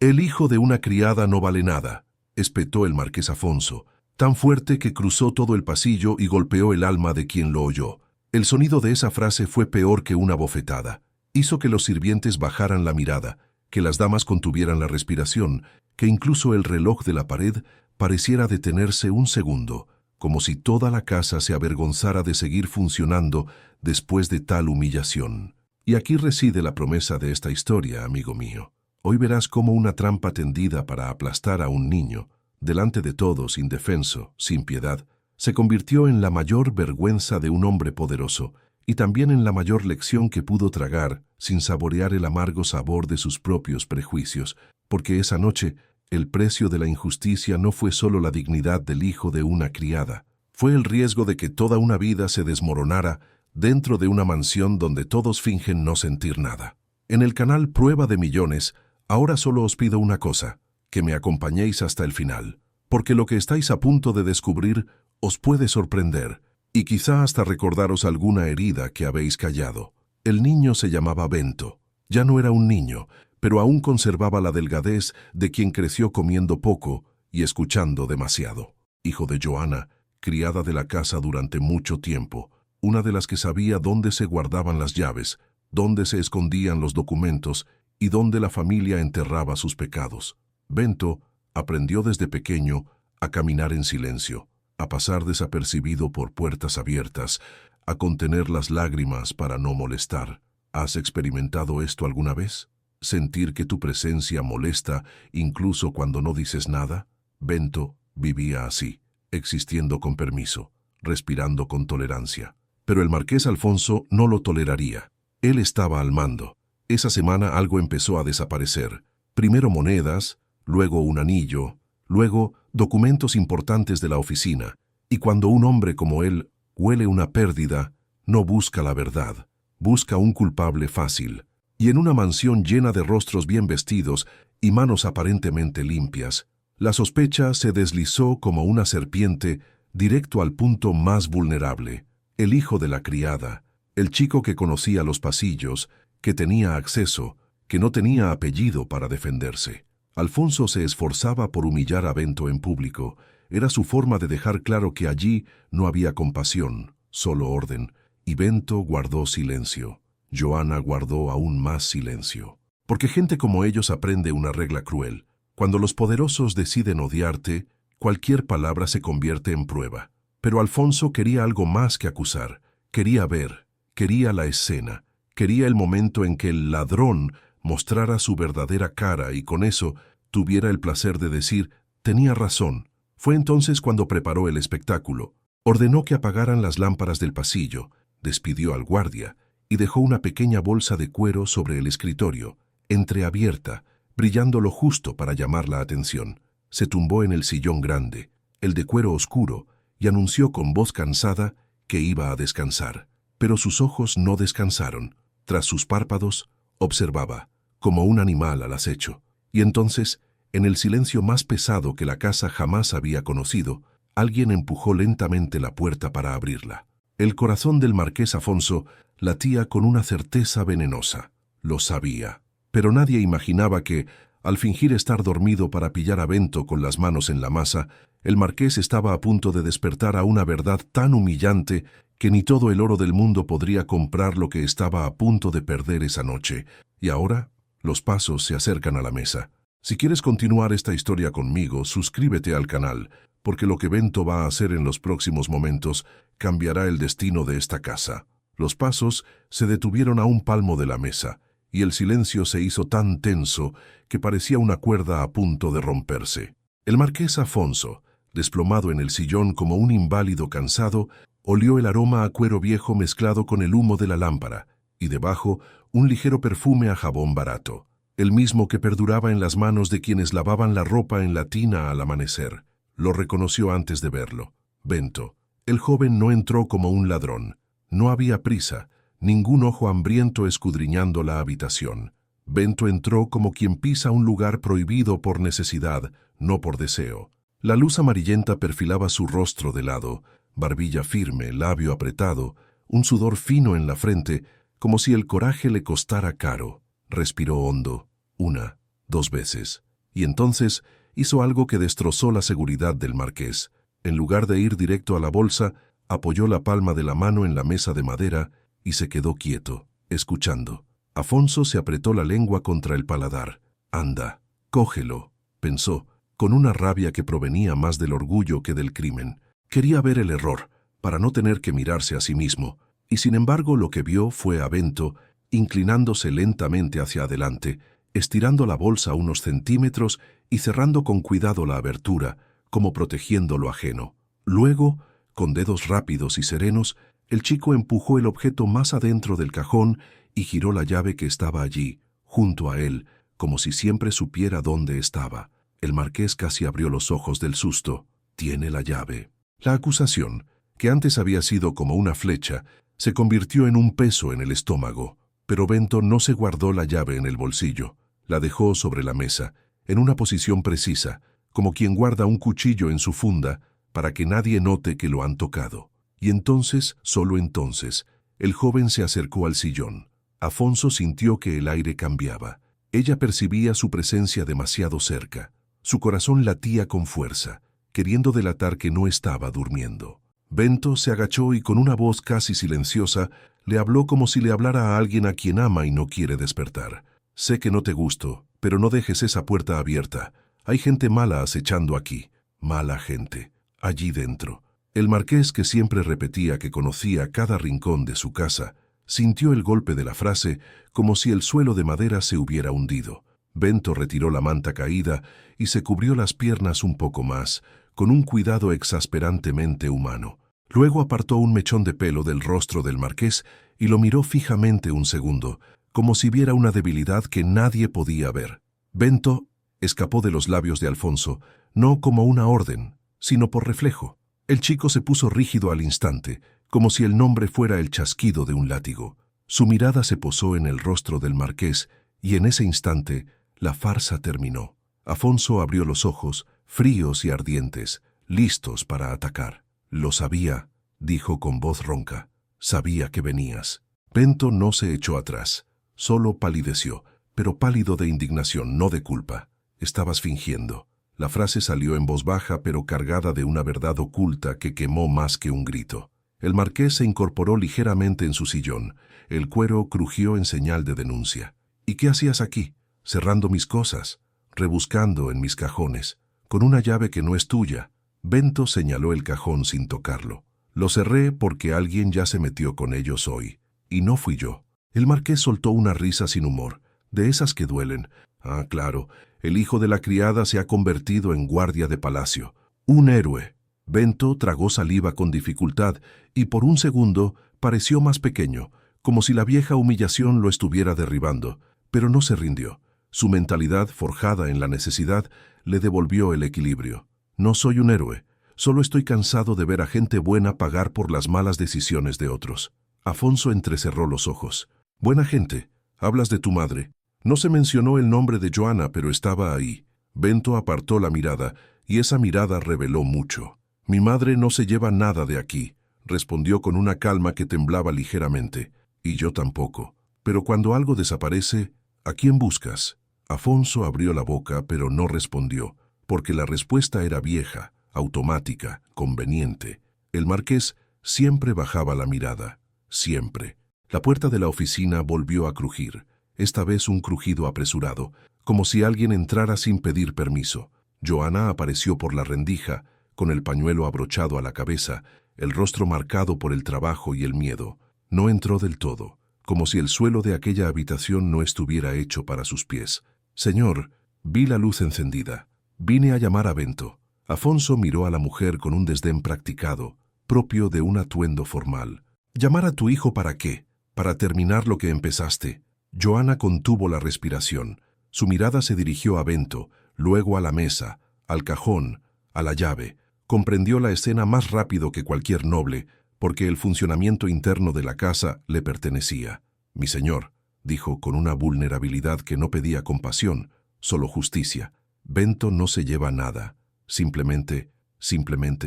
El hijo de una criada no vale nada, espetó el marqués Afonso, tan fuerte que cruzó todo el pasillo y golpeó el alma de quien lo oyó. El sonido de esa frase fue peor que una bofetada. Hizo que los sirvientes bajaran la mirada, que las damas contuvieran la respiración, que incluso el reloj de la pared pareciera detenerse un segundo, como si toda la casa se avergonzara de seguir funcionando después de tal humillación. Y aquí reside la promesa de esta historia, amigo mío. Hoy verás cómo una trampa tendida para aplastar a un niño, delante de todos, indefenso, sin piedad, se convirtió en la mayor vergüenza de un hombre poderoso y también en la mayor lección que pudo tragar sin saborear el amargo sabor de sus propios prejuicios, porque esa noche el precio de la injusticia no fue solo la dignidad del hijo de una criada, fue el riesgo de que toda una vida se desmoronara dentro de una mansión donde todos fingen no sentir nada. En el canal Prueba de Millones, ahora solo os pido una cosa, que me acompañéis hasta el final, porque lo que estáis a punto de descubrir os puede sorprender, y quizá hasta recordaros alguna herida que habéis callado. El niño se llamaba Bento. Ya no era un niño, pero aún conservaba la delgadez de quien creció comiendo poco y escuchando demasiado. Hijo de Joana, criada de la casa durante mucho tiempo, una de las que sabía dónde se guardaban las llaves, dónde se escondían los documentos y dónde la familia enterraba sus pecados. Bento aprendió desde pequeño a caminar en silencio, a pasar desapercibido por puertas abiertas, a contener las lágrimas para no molestar. ¿Has experimentado esto alguna vez? ¿Sentir que tu presencia molesta incluso cuando no dices nada? Bento vivía así, existiendo con permiso, respirando con tolerancia. Pero el marqués Alfonso no lo toleraría. Él estaba al mando. Esa semana algo empezó a desaparecer. Primero monedas, luego un anillo, luego documentos importantes de la oficina. Y cuando un hombre como él huele una pérdida, no busca la verdad, busca un culpable fácil. Y en una mansión llena de rostros bien vestidos y manos aparentemente limpias, la sospecha se deslizó como una serpiente directo al punto más vulnerable. El hijo de la criada, el chico que conocía los pasillos, que tenía acceso, que no tenía apellido para defenderse. Alfonso se esforzaba por humillar a Bento en público. Era su forma de dejar claro que allí no había compasión, solo orden. Y Bento guardó silencio. Joana guardó aún más silencio. Porque gente como ellos aprende una regla cruel. Cuando los poderosos deciden odiarte, cualquier palabra se convierte en prueba. Pero Alfonso quería algo más que acusar. Quería ver, quería la escena, quería el momento en que el ladrón mostrara su verdadera cara y con eso tuviera el placer de decir, tenía razón. Fue entonces cuando preparó el espectáculo. Ordenó que apagaran las lámparas del pasillo, despidió al guardia y dejó una pequeña bolsa de cuero sobre el escritorio, entreabierta, brillando lo justo para llamar la atención. Se tumbó en el sillón grande, el de cuero oscuro, y anunció con voz cansada que iba a descansar. Pero sus ojos no descansaron. Tras sus párpados, observaba, como un animal al acecho. Y entonces, en el silencio más pesado que la casa jamás había conocido, alguien empujó lentamente la puerta para abrirla. El corazón del marqués Afonso latía con una certeza venenosa. Lo sabía. Pero nadie imaginaba que, al fingir estar dormido para pillar a Bento con las manos en la masa, el marqués estaba a punto de despertar a una verdad tan humillante que ni todo el oro del mundo podría comprar lo que estaba a punto de perder esa noche. Y ahora, los pasos se acercan a la mesa. Si quieres continuar esta historia conmigo, suscríbete al canal, porque lo que Bento va a hacer en los próximos momentos cambiará el destino de esta casa. Los pasos se detuvieron a un palmo de la mesa, y el silencio se hizo tan tenso que parecía una cuerda a punto de romperse. El marqués Afonso, desplomado en el sillón como un inválido cansado, olió el aroma a cuero viejo mezclado con el humo de la lámpara, y debajo un ligero perfume a jabón barato, el mismo que perduraba en las manos de quienes lavaban la ropa en la tina al amanecer. Lo reconoció antes de verlo. Bento. El joven no entró como un ladrón. No había prisa, ningún ojo hambriento escudriñando la habitación. Bento entró como quien pisa un lugar prohibido por necesidad, no por deseo. La luz amarillenta perfilaba su rostro de lado, barbilla firme, labio apretado, un sudor fino en la frente, como si el coraje le costara caro. Respiró hondo, 1, 2 veces. Y entonces hizo algo que destrozó la seguridad del marqués. En lugar de ir directo a la bolsa, apoyó la palma de la mano en la mesa de madera y se quedó quieto, escuchando. Afonso se apretó la lengua contra el paladar. «Anda, cógelo», pensó, con una rabia que provenía más del orgullo que del crimen. Quería ver el error, para no tener que mirarse a sí mismo, y sin embargo lo que vio fue a Bento, inclinándose lentamente hacia adelante, estirando la bolsa unos centímetros y cerrando con cuidado la abertura, como protegiendo lo ajeno. Luego, con dedos rápidos y serenos, el chico empujó el objeto más adentro del cajón y giró la llave que estaba allí, junto a él, como si siempre supiera dónde estaba. El marqués casi abrió los ojos del susto. «Tiene la llave». La acusación, que antes había sido como una flecha, se convirtió en un peso en el estómago. Pero Bento no se guardó la llave en el bolsillo. La dejó sobre la mesa, en una posición precisa, como quien guarda un cuchillo en su funda, para que nadie note que lo han tocado. Y entonces, solo entonces, el joven se acercó al sillón. Afonso sintió que el aire cambiaba. Ella percibía su presencia demasiado cerca. Su corazón latía con fuerza, queriendo delatar que no estaba durmiendo. Bento se agachó y con una voz casi silenciosa le habló como si le hablara a alguien a quien ama y no quiere despertar. «Sé que no te gusto, pero no dejes esa puerta abierta. Hay gente mala acechando aquí. Mala gente. Allí dentro». El marqués, que siempre repetía que conocía cada rincón de su casa, sintió el golpe de la frase como si el suelo de madera se hubiera hundido. Bento retiró la manta caída y se cubrió las piernas un poco más, con un cuidado exasperantemente humano. Luego apartó un mechón de pelo del rostro del marqués y lo miró fijamente un segundo, como si viera una debilidad que nadie podía ver. «Bento», escapó de los labios de Alfonso, no como una orden, sino por reflejo. El chico se puso rígido al instante, como si el nombre fuera el chasquido de un látigo. Su mirada se posó en el rostro del marqués y en ese instante la farsa terminó. Afonso abrió los ojos, fríos y ardientes, listos para atacar. «Lo sabía», dijo con voz ronca. «Sabía que venías». Bento no se echó atrás, solo palideció, pero pálido de indignación, no de culpa. «Estabas fingiendo». La frase salió en voz baja, pero cargada de una verdad oculta que quemó más que un grito. El marqués se incorporó ligeramente en su sillón. El cuero crujió en señal de denuncia. «¿Y qué hacías aquí? Cerrando mis cosas, rebuscando en mis cajones, con una llave que no es tuya». Bento señaló el cajón sin tocarlo. «Lo cerré porque alguien ya se metió con ellos hoy, y no fui yo». El marqués soltó una risa sin humor, de esas que duelen. «Ah, claro, el hijo de la criada se ha convertido en guardia de palacio. Un héroe». Bento tragó saliva con dificultad y por un segundo pareció más pequeño, como si la vieja humillación lo estuviera derribando, pero no se rindió. Su mentalidad, forjada en la necesidad, le devolvió el equilibrio. «No soy un héroe, solo estoy cansado de ver a gente buena pagar por las malas decisiones de otros». Afonso entrecerró los ojos. «Buena gente, hablas de tu madre». No se mencionó el nombre de Joana, pero estaba ahí. Bento apartó la mirada, y esa mirada reveló mucho. «Mi madre no se lleva nada de aquí», respondió con una calma que temblaba ligeramente. «Y yo tampoco. Pero cuando algo desaparece, ¿a quién buscas?» Afonso abrió la boca, pero no respondió, porque la respuesta era vieja, automática, conveniente. El marqués siempre bajaba la mirada, siempre. La puerta de la oficina volvió a crujir, esta vez un crujido apresurado, como si alguien entrara sin pedir permiso. Joana apareció por la rendija, con el pañuelo abrochado a la cabeza, el rostro marcado por el trabajo y el miedo. No entró del todo, como si el suelo de aquella habitación no estuviera hecho para sus pies. «Señor», vi la luz encendida. «Vine a llamar a Bento». Afonso miró a la mujer con un desdén practicado, propio de un atuendo formal. «¿Llamar a tu hijo para qué? ¿Para terminar lo que empezaste?» Joana contuvo la respiración. Su mirada se dirigió a Bento, luego a la mesa, al cajón, a la llave. Comprendió la escena más rápido que cualquier noble, porque el funcionamiento interno de la casa le pertenecía. «Mi señor», dijo con una vulnerabilidad que no pedía compasión, solo justicia. «Bento no se lleva nada. Simplemente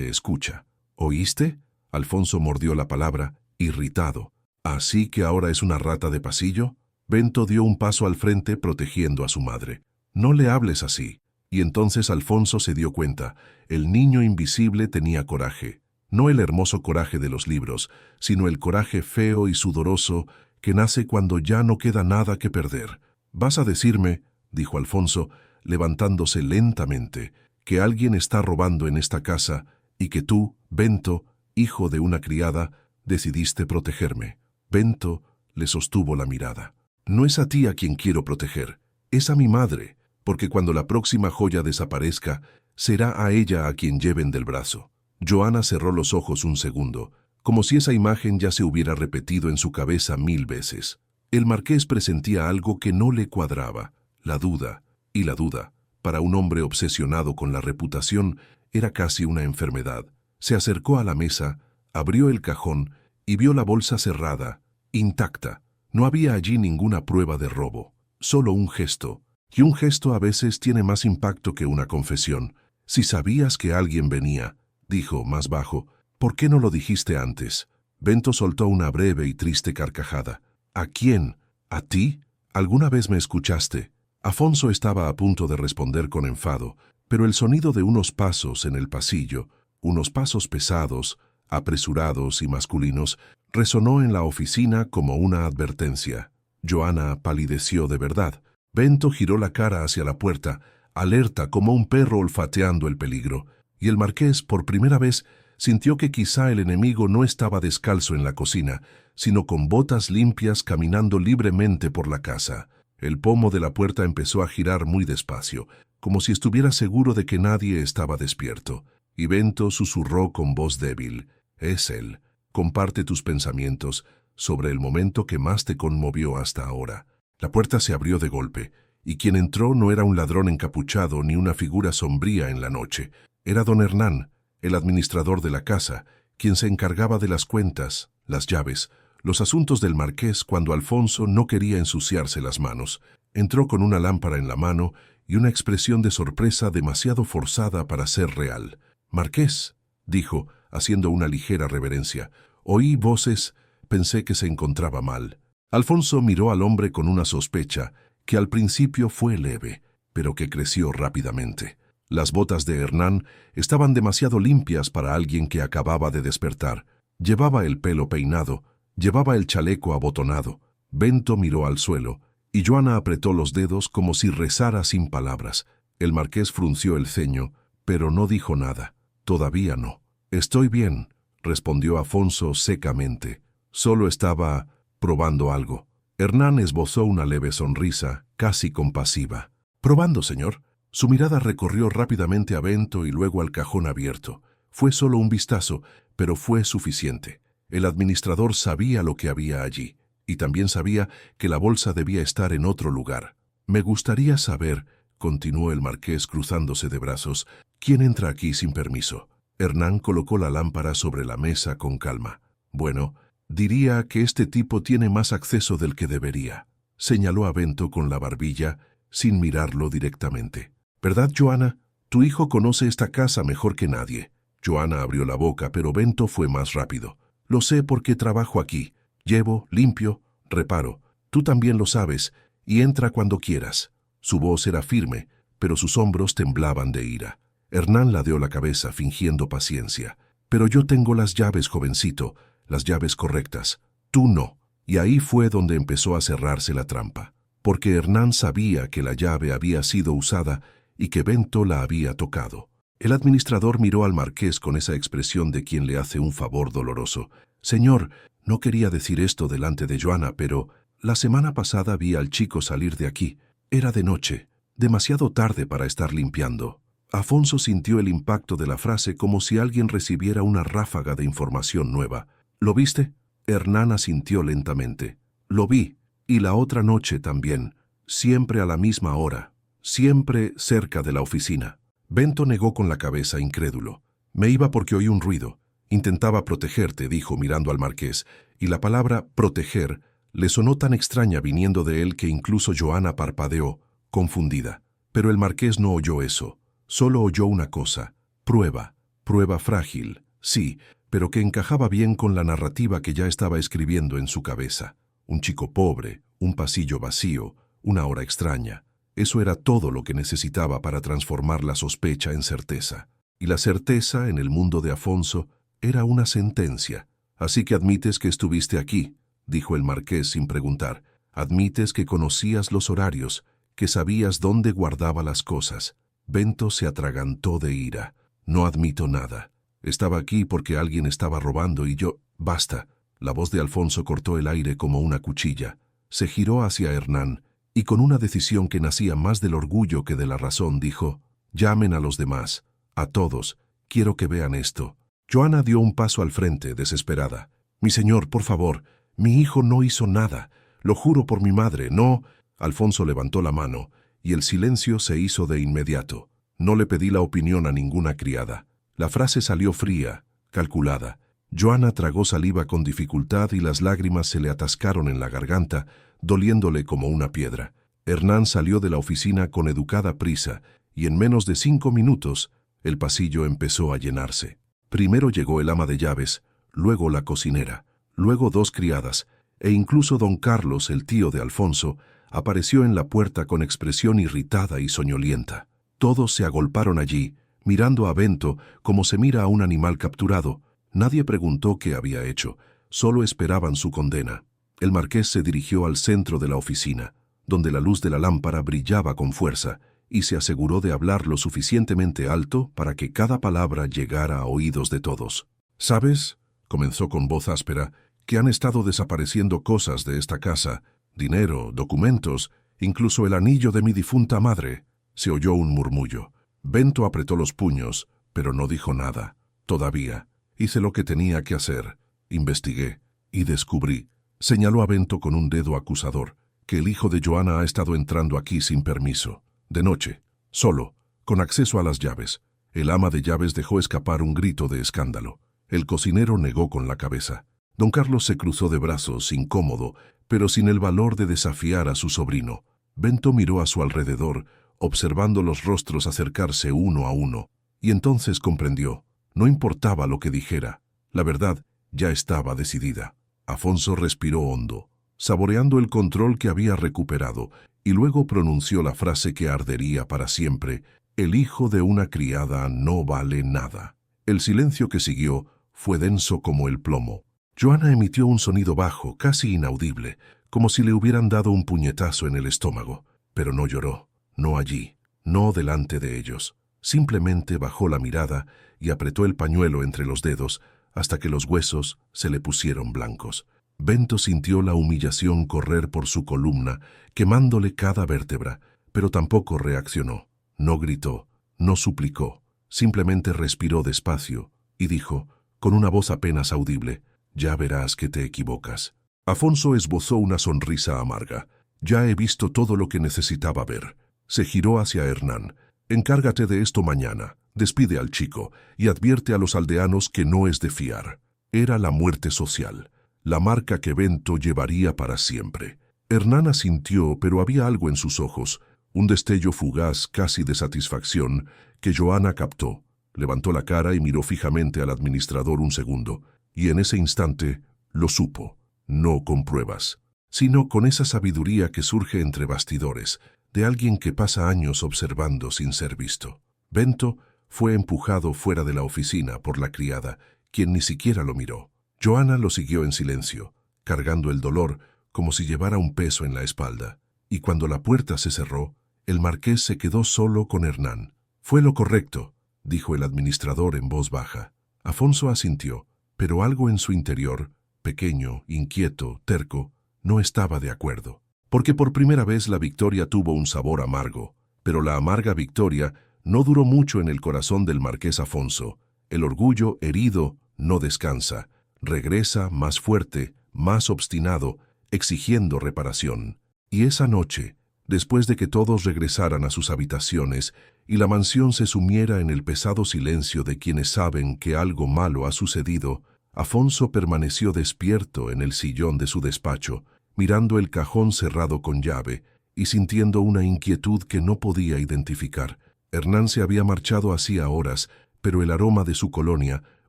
escucha». «¿Oíste?» Alfonso mordió la palabra, irritado. «¿Así que ahora es una rata de pasillo?» Bento dio un paso al frente protegiendo a su madre. «No le hables así. Y entonces Alfonso se dio cuenta. El niño invisible tenía coraje. No el hermoso coraje de los libros, sino el coraje feo y sudoroso que nace cuando ya no queda nada que perder. «Vas a decirme», dijo Alfonso, levantándose lentamente, «que alguien está robando en esta casa y que tú, Bento, hijo de una criada, decidiste protegerme». Bento le sostuvo la mirada. «No es a ti a quien quiero proteger, es a mi madre, porque cuando la próxima joya desaparezca, será a ella a quien lleven del brazo». Joana cerró los ojos un segundo, como si esa imagen ya se hubiera repetido en su cabeza 1000 veces. El marqués presentía algo que no le cuadraba, la duda, y la duda, para un hombre obsesionado con la reputación, era casi una enfermedad. Se acercó a la mesa, abrió el cajón y vio la bolsa cerrada, intacta. No había allí ninguna prueba de robo, solo un gesto. Y un gesto a veces tiene más impacto que una confesión. «Si sabías que alguien venía», dijo más bajo, «¿por qué no lo dijiste antes?» Bento soltó una breve y triste carcajada. «¿A quién? ¿A ti? ¿Alguna vez me escuchaste?» Afonso estaba a punto de responder con enfado, pero el sonido de unos pasos en el pasillo, unos pasos pesados, apresurados y masculinos, resonó en la oficina como una advertencia. Joana palideció de verdad. Bento giró la cara hacia la puerta, alerta como un perro olfateando el peligro, y el marqués, por primera vez, sintió que quizá el enemigo no estaba descalzo en la cocina, sino con botas limpias caminando libremente por la casa. El pomo de la puerta empezó a girar muy despacio, como si estuviera seguro de que nadie estaba despierto, y Bento susurró con voz débil: «Es él. Comparte tus pensamientos sobre el momento que más te conmovió hasta ahora». La puerta se abrió de golpe, y quien entró no era un ladrón encapuchado ni una figura sombría en la noche. Era don Hernán, el administrador de la casa, quien se encargaba de las cuentas, las llaves, los asuntos del marqués cuando Alfonso no quería ensuciarse las manos. Entró con una lámpara en la mano y una expresión de sorpresa demasiado forzada para ser real. «Marqués», dijo, haciendo una ligera reverencia, «oí voces, pensé que se encontraba mal». Alfonso miró al hombre con una sospecha que al principio fue leve, pero que creció rápidamente. Las botas de Hernán estaban demasiado limpias para alguien que acababa de despertar. Llevaba el pelo peinado, llevaba el chaleco abotonado. Bento miró al suelo, y Joana apretó los dedos como si rezara sin palabras. El marqués frunció el ceño, pero no dijo nada. «Todavía no». «Estoy bien», respondió Afonso secamente. «Solo estaba probando algo». Hernán esbozó una leve sonrisa, casi compasiva. «¿Probando, señor?» Su mirada recorrió rápidamente a Bento y luego al cajón abierto. Fue solo un vistazo, pero fue suficiente. El administrador sabía lo que había allí, y también sabía que la bolsa debía estar en otro lugar. «Me gustaría saber», continuó el marqués cruzándose de brazos, «¿quién entra aquí sin permiso?» Hernán colocó la lámpara sobre la mesa con calma. «Bueno, diría que este tipo tiene más acceso del que debería», señaló a Bento con la barbilla, sin mirarlo directamente. «¿Verdad, Joana? Tu hijo conoce esta casa mejor que nadie». Joana abrió la boca, pero Bento fue más rápido. «Lo sé porque trabajo aquí. Llevo, limpio, reparo. Tú también lo sabes, y entra cuando quieras». Su voz era firme, pero sus hombros temblaban de ira. Hernán ladeó la cabeza, fingiendo paciencia. «Pero yo tengo las llaves, jovencito, las llaves correctas. Tú no». Y ahí fue donde empezó a cerrarse la trampa, porque Hernán sabía que la llave había sido usada y que Bento la había tocado. El administrador miró al marqués con esa expresión de quien le hace un favor doloroso. «Señor, no quería decir esto delante de Joana, pero la semana pasada vi al chico salir de aquí. Era de noche, demasiado tarde para estar limpiando». Afonso sintió el impacto de la frase como si alguien recibiera una ráfaga de información nueva. «¿Lo viste?» Hernán asintió lentamente. «Lo vi, y la otra noche también, siempre a la misma hora, siempre cerca de la oficina». Bento negó con la cabeza, incrédulo. «Me iba porque oí un ruido. Intentaba protegerte», dijo mirando al marqués, y la palabra «proteger» le sonó tan extraña viniendo de él que incluso Joana parpadeó, confundida. Pero el marqués no oyó eso. Solo oyó una cosa: prueba, prueba frágil, sí, pero que encajaba bien con la narrativa que ya estaba escribiendo en su cabeza. Un chico pobre, un pasillo vacío, una hora extraña. Eso era todo lo que necesitaba para transformar la sospecha en certeza. Y la certeza, en el mundo de Afonso, era una sentencia. «Así que admites que estuviste aquí», dijo el marqués sin preguntar. «Admites que conocías los horarios, que sabías dónde guardaba las cosas». Bento se atragantó de ira. «No admito nada. Estaba aquí porque alguien estaba robando y yo...» «Basta». La voz de Alfonso cortó el aire como una cuchilla. Se giró hacia Hernán y con una decisión que nacía más del orgullo que de la razón dijo: «Llamen a los demás, a todos. Quiero que vean esto». Joana dio un paso al frente, desesperada. «Mi señor, por favor, mi hijo no hizo nada. Lo juro por mi madre, no...» Alfonso levantó la mano y el silencio se hizo de inmediato. «No le pedí la opinión a ninguna criada». La frase salió fría, calculada. Joana tragó saliva con dificultad y las lágrimas se le atascaron en la garganta, doliéndole como una piedra. Hernán salió de la oficina con educada prisa y en menos de 5 minutos el pasillo empezó a llenarse. Primero llegó el ama de llaves, luego la cocinera, luego 2 criadas, e incluso don Carlos, el tío de Alfonso, apareció en la puerta con expresión irritada y soñolienta. Todos se agolparon allí, mirando a Bento como se mira a un animal capturado. Nadie preguntó qué había hecho, solo esperaban su condena. El marqués se dirigió al centro de la oficina, donde la luz de la lámpara brillaba con fuerza, y se aseguró de hablar lo suficientemente alto para que cada palabra llegara a oídos de todos. «¿Sabes?», comenzó con voz áspera, «que han estado desapareciendo cosas de esta casa, dinero, documentos, incluso el anillo de mi difunta madre». Se oyó un murmullo. Bento apretó los puños, pero no dijo nada. «Todavía. Hice lo que tenía que hacer. Investigué y descubrí», señaló a Bento con un dedo acusador, «que el hijo de Joana ha estado entrando aquí sin permiso. De noche, solo, con acceso a las llaves». El ama de llaves dejó escapar un grito de escándalo. El cocinero negó con la cabeza. Don Carlos se cruzó de brazos, incómodo, pero sin el valor de desafiar a su sobrino. Bento miró a su alrededor, observando los rostros acercarse uno a uno, y entonces comprendió. No importaba lo que dijera, la verdad ya estaba decidida. Afonso respiró hondo, saboreando el control que había recuperado, y luego pronunció la frase que ardería para siempre: «El hijo de una criada no vale nada». El silencio que siguió fue denso como el plomo. Joana emitió un sonido bajo, casi inaudible, como si le hubieran dado un puñetazo en el estómago, pero no lloró, no allí, no delante de ellos. Simplemente bajó la mirada y apretó el pañuelo entre los dedos hasta que los huesos se le pusieron blancos. Bento sintió la humillación correr por su columna, quemándole cada vértebra, pero tampoco reaccionó. No gritó, no suplicó, simplemente respiró despacio y dijo, con una voz apenas audible: «Ya verás que te equivocas». Afonso esbozó una sonrisa amarga. «Ya he visto todo lo que necesitaba ver». Se giró hacia Hernán. «Encárgate de esto mañana. Despide al chico y advierte a los aldeanos que no es de fiar». Era la muerte social, la marca que Bento llevaría para siempre. Hernán asintió, pero había algo en sus ojos, un destello fugaz, casi de satisfacción, que Joana captó. Levantó la cara y miró fijamente al administrador un segundo, y en ese instante lo supo, no con pruebas, sino con esa sabiduría que surge entre bastidores, de alguien que pasa años observando sin ser visto. Bento fue empujado fuera de la oficina por la criada, quien ni siquiera lo miró. Joana lo siguió en silencio, cargando el dolor como si llevara un peso en la espalda, y cuando la puerta se cerró, el marqués se quedó solo con Hernán. «Fue lo correcto», dijo el administrador en voz baja. Afonso asintió, pero algo en su interior, pequeño, inquieto, terco, no estaba de acuerdo. Porque por primera vez la victoria tuvo un sabor amargo, pero la amarga victoria no duró mucho en el corazón del marqués Afonso. El orgullo herido no descansa, regresa más fuerte, más obstinado, exigiendo reparación. Y esa noche, después de que todos regresaran a sus habitaciones y la mansión se sumiera en el pesado silencio de quienes saben que algo malo ha sucedido, Afonso permaneció despierto en el sillón de su despacho, mirando el cajón cerrado con llave y sintiendo una inquietud que no podía identificar. Hernán se había marchado hacía horas, pero el aroma de su colonia,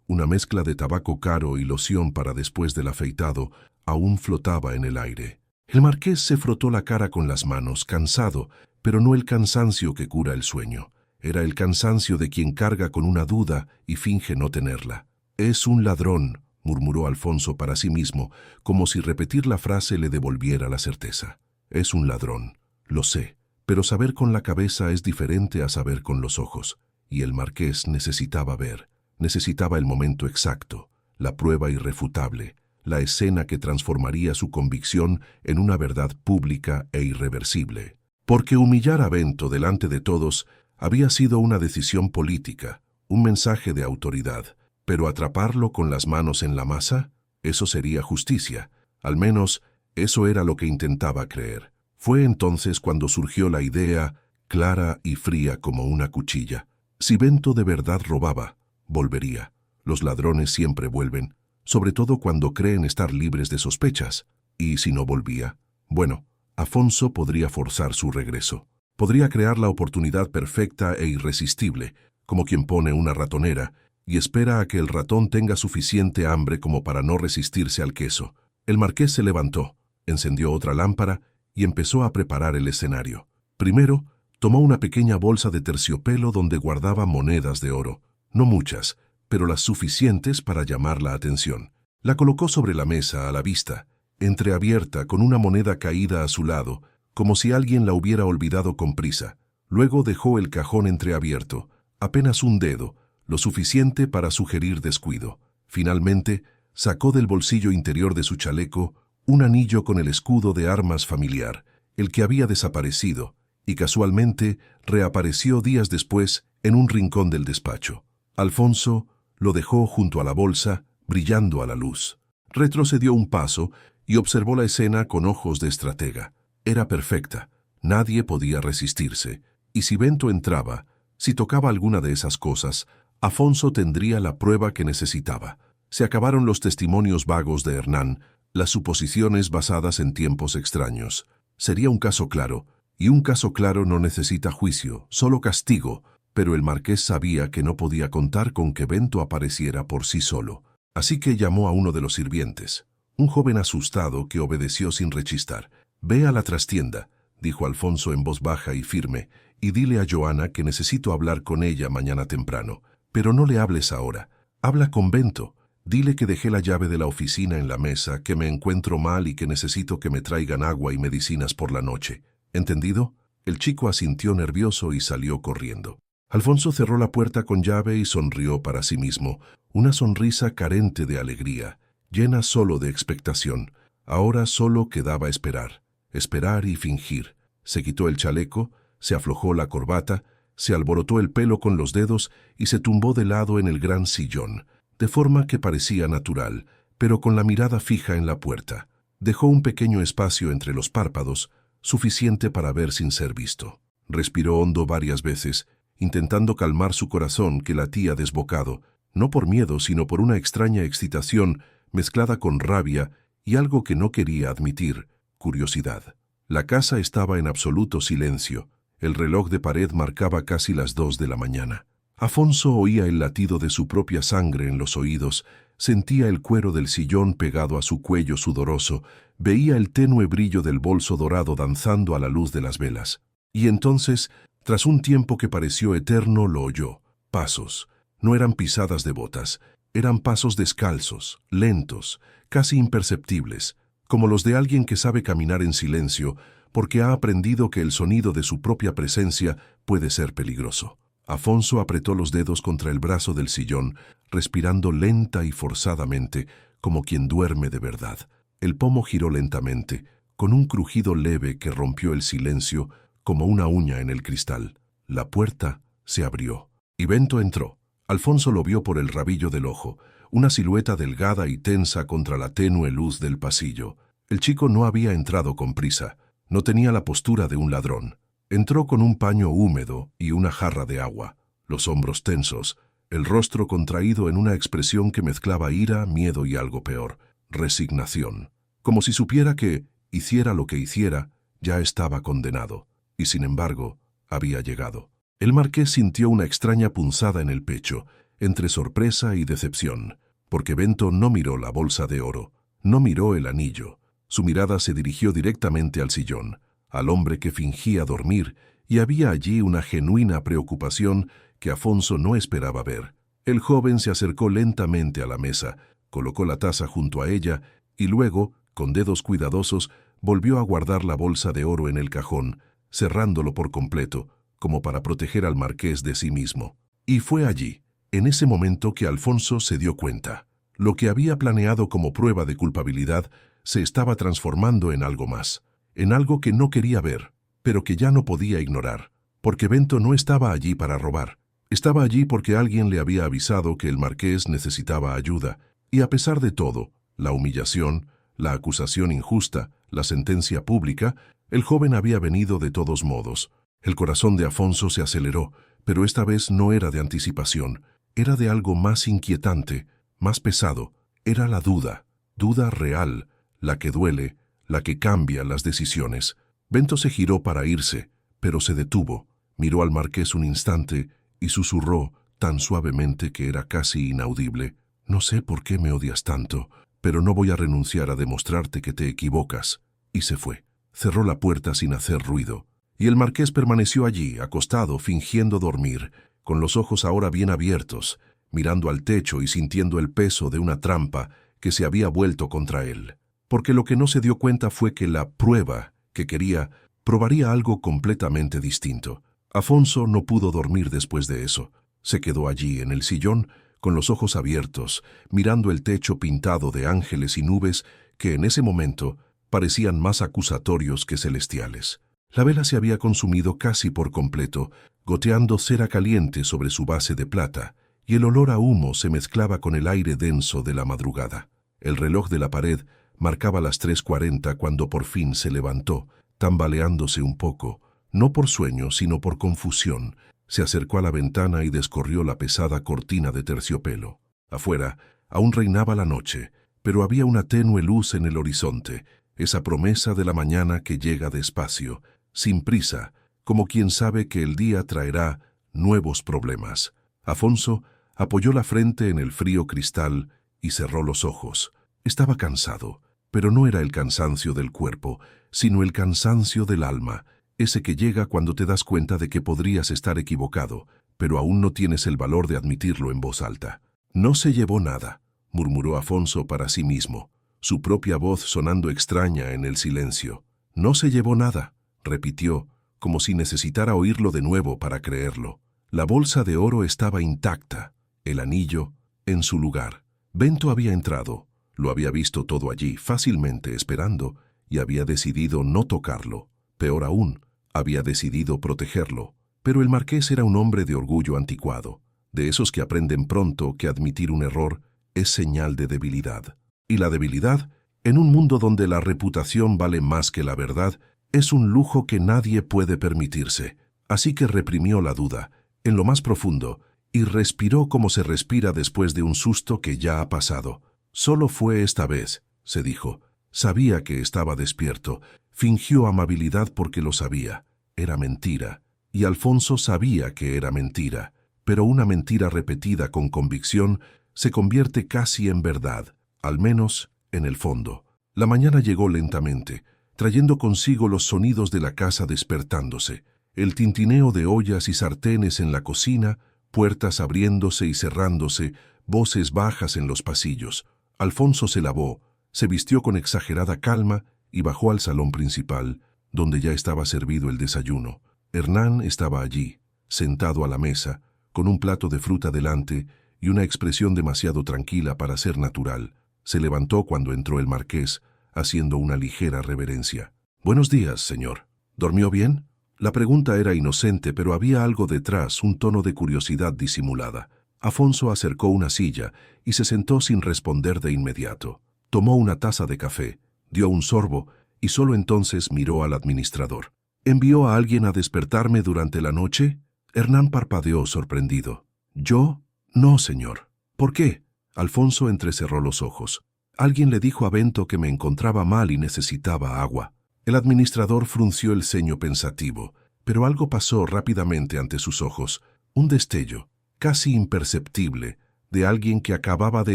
una mezcla de tabaco caro y loción para después del afeitado, aún flotaba en el aire. El marqués se frotó la cara con las manos, cansado, pero no el cansancio que cura el sueño. Era el cansancio de quien carga con una duda y finge no tenerla. «Es un ladrón», murmuró Alfonso para sí mismo, como si repetir la frase le devolviera la certeza. «Es un ladrón, lo sé, pero saber con la cabeza es diferente a saber con los ojos». Y el marqués necesitaba ver, necesitaba el momento exacto, la prueba irrefutable, la escena que transformaría su convicción en una verdad pública e irreversible. Porque humillar a Bento delante de todos había sido una decisión política, un mensaje de autoridad, pero atraparlo con las manos en la masa, eso sería justicia. Al menos, eso era lo que intentaba creer. Fue entonces cuando surgió la idea, clara y fría como una cuchilla. Si Bento de verdad robaba, volvería. Los ladrones siempre vuelven, sobre todo cuando creen estar libres de sospechas. Y si no volvía, bueno, Afonso podría forzar su regreso. Podría crear la oportunidad perfecta e irresistible, como quien pone una ratonera, y espera a que el ratón tenga suficiente hambre como para no resistirse al queso. El marqués se levantó, encendió otra lámpara y empezó a preparar el escenario. Primero, tomó una pequeña bolsa de terciopelo donde guardaba monedas de oro. No muchas, pero las suficientes para llamar la atención. La colocó sobre la mesa a la vista, entreabierta con una moneda caída a su lado, como si alguien la hubiera olvidado con prisa. Luego dejó el cajón entreabierto, apenas un dedo, lo suficiente para sugerir descuido. Finalmente, sacó del bolsillo interior de su chaleco un anillo con el escudo de armas familiar, el que había desaparecido, y casualmente reapareció días después en un rincón del despacho. Alfonso lo dejó junto a la bolsa, brillando a la luz. Retrocedió un paso y observó la escena con ojos de estratega. Era perfecta, nadie podía resistirse, y si Bento entraba, si tocaba alguna de esas cosas, Afonso tendría la prueba que necesitaba. Se acabaron los testimonios vagos de Hernán, las suposiciones basadas en tiempos extraños. Sería un caso claro, y un caso claro no necesita juicio, solo castigo, pero el marqués sabía que no podía contar con que Bento apareciera por sí solo. Así que llamó a uno de los sirvientes, un joven asustado que obedeció sin rechistar. «Ve a la trastienda», dijo Alfonso en voz baja y firme, «y dile a Joana que necesito hablar con ella mañana temprano. Pero no le hables ahora. Habla con Bento. Dile que dejé la llave de la oficina en la mesa, que me encuentro mal y que necesito que me traigan agua y medicinas por la noche. ¿Entendido?» El chico asintió nervioso y salió corriendo. Alfonso cerró la puerta con llave y sonrió para sí mismo, una sonrisa carente de alegría, llena solo de expectación. Ahora solo quedaba esperar, esperar y fingir. Se quitó el chaleco, se aflojó la corbata, se alborotó el pelo con los dedos y se tumbó de lado en el gran sillón, de forma que parecía natural, pero con la mirada fija en la puerta. Dejó un pequeño espacio entre los párpados, suficiente para ver sin ser visto. Respiró hondo varias veces, intentando calmar su corazón que latía desbocado, no por miedo sino por una extraña excitación mezclada con rabia y algo que no quería admitir, curiosidad. La casa estaba en absoluto silencio. El reloj de pared marcaba casi las 2 de la mañana. Afonso oía el latido de su propia sangre en los oídos, sentía el cuero del sillón pegado a su cuello sudoroso, veía el tenue brillo del bolso dorado danzando a la luz de las velas. Y entonces, tras un tiempo que pareció eterno, lo oyó. Pasos. No eran pisadas de botas, eran pasos descalzos, lentos, casi imperceptibles, como los de alguien que sabe caminar en silencio, porque ha aprendido que el sonido de su propia presencia puede ser peligroso. Afonso apretó los dedos contra el brazo del sillón, respirando lenta y forzadamente, como quien duerme de verdad. El pomo giró lentamente, con un crujido leve que rompió el silencio como una uña en el cristal. La puerta se abrió, y Bento entró. Alfonso lo vio por el rabillo del ojo, una silueta delgada y tensa contra la tenue luz del pasillo. El chico no había entrado con prisa. No tenía la postura de un ladrón. Entró con un paño húmedo y una jarra de agua, los hombros tensos, el rostro contraído en una expresión que mezclaba ira, miedo y algo peor, resignación. Como si supiera que, hiciera lo que hiciera, ya estaba condenado. Y sin embargo, había llegado. El marqués sintió una extraña punzada en el pecho, entre sorpresa y decepción, porque Bento no miró la bolsa de oro, no miró el anillo. Su mirada se dirigió directamente al sillón. al hombre que fingía dormir, y había allí una genuina preocupación que Afonso no esperaba ver. El joven se acercó lentamente a la mesa, colocó la taza junto a ella y luego, con dedos cuidadosos, volvió a guardar la bolsa de oro en el cajón, cerrándolo por completo, como para proteger al marqués de sí mismo. Y fue allí, en ese momento, que Alfonso se dio cuenta. Lo que había planeado como prueba de culpabilidad se estaba transformando en algo más, en algo que no quería ver, pero que ya no podía ignorar, porque Bento no estaba allí para robar. Estaba allí porque alguien le había avisado que el marqués necesitaba ayuda, y a pesar de todo, la humillación, la acusación injusta, la sentencia pública, el joven había venido de todos modos. El corazón de Afonso se aceleró, pero esta vez no era de anticipación, era de algo más inquietante, más pesado. Era la duda, duda real, la que duele, la que cambia las decisiones. Bento se giró para irse, pero se detuvo, miró al marqués un instante y susurró tan suavemente que era casi inaudible: «No sé por qué me odias tanto, pero no voy a renunciar a demostrarte que te equivocas». Y se fue. Cerró la puerta sin hacer ruido, y el marqués permaneció allí, acostado, fingiendo dormir, con los ojos ahora bien abiertos, mirando al techo y sintiendo el peso de una trampa que se había vuelto contra él. Porque lo que no se dio cuenta fue que la prueba que quería probaría algo completamente distinto. Afonso no pudo dormir después de eso. Se quedó allí, en el sillón, con los ojos abiertos, mirando el techo pintado de ángeles y nubes que en ese momento parecían más acusatorios que celestiales. La vela se había consumido casi por completo, goteando cera caliente sobre su base de plata, y el olor a humo se mezclaba con el aire denso de la madrugada. El reloj de la pared marcaba las 3:40 cuando por fin se levantó, tambaleándose un poco, no por sueño, sino por confusión. Se acercó a la ventana y descorrió la pesada cortina de terciopelo. Afuera aún reinaba la noche, pero había una tenue luz en el horizonte, esa promesa de la mañana que llega despacio, sin prisa, como quien sabe que el día traerá nuevos problemas. Afonso apoyó la frente en el frío cristal y cerró los ojos. Estaba cansado, pero no era el cansancio del cuerpo, sino el cansancio del alma, ese que llega cuando te das cuenta de que podrías estar equivocado, pero aún no tienes el valor de admitirlo en voz alta. «No se llevó nada», murmuró Afonso para sí mismo, su propia voz sonando extraña en el silencio. «No se llevó nada», repitió, como si necesitara oírlo de nuevo para creerlo. La bolsa de oro estaba intacta, el anillo en su lugar. Bento había entrado, lo había visto todo allí, fácilmente esperando, y había decidido no tocarlo. Peor aún, había decidido protegerlo. Pero el marqués era un hombre de orgullo anticuado, de esos que aprenden pronto que admitir un error es señal de debilidad. Y la debilidad, en un mundo donde la reputación vale más que la verdad, es un lujo que nadie puede permitirse. Así que reprimió la duda, en lo más profundo, y respiró como se respira después de un susto que ya ha pasado. «Solo fue esta vez», se dijo. Sabía que estaba despierto. Fingió amabilidad porque lo sabía. Era mentira. Y Alfonso sabía que era mentira. Pero una mentira repetida con convicción se convierte casi en verdad, al menos en el fondo. La mañana llegó lentamente, trayendo consigo los sonidos de la casa despertándose, el tintineo de ollas y sartenes en la cocina, puertas abriéndose y cerrándose, voces bajas en los pasillos. Alfonso se lavó, se vistió con exagerada calma y bajó al salón principal, donde ya estaba servido el desayuno. Hernán estaba allí, sentado a la mesa, con un plato de fruta delante y una expresión demasiado tranquila para ser natural. Se levantó cuando entró el marqués, haciendo una ligera reverencia. «Buenos días, señor. ¿Dormió bien?». La pregunta era inocente, pero había algo detrás, un tono de curiosidad disimulada. Afonso acercó una silla y se sentó sin responder de inmediato. Tomó una taza de café, dio un sorbo y solo entonces miró al administrador. «¿Envió a alguien a despertarme durante la noche?». Hernán parpadeó sorprendido. «¿Yo? No, señor». «¿Por qué?». Alfonso entrecerró los ojos. «Alguien le dijo a Bento que me encontraba mal y necesitaba agua». El administrador frunció el ceño pensativo, pero algo pasó rápidamente ante sus ojos, un destello, casi imperceptible, de alguien que acababa de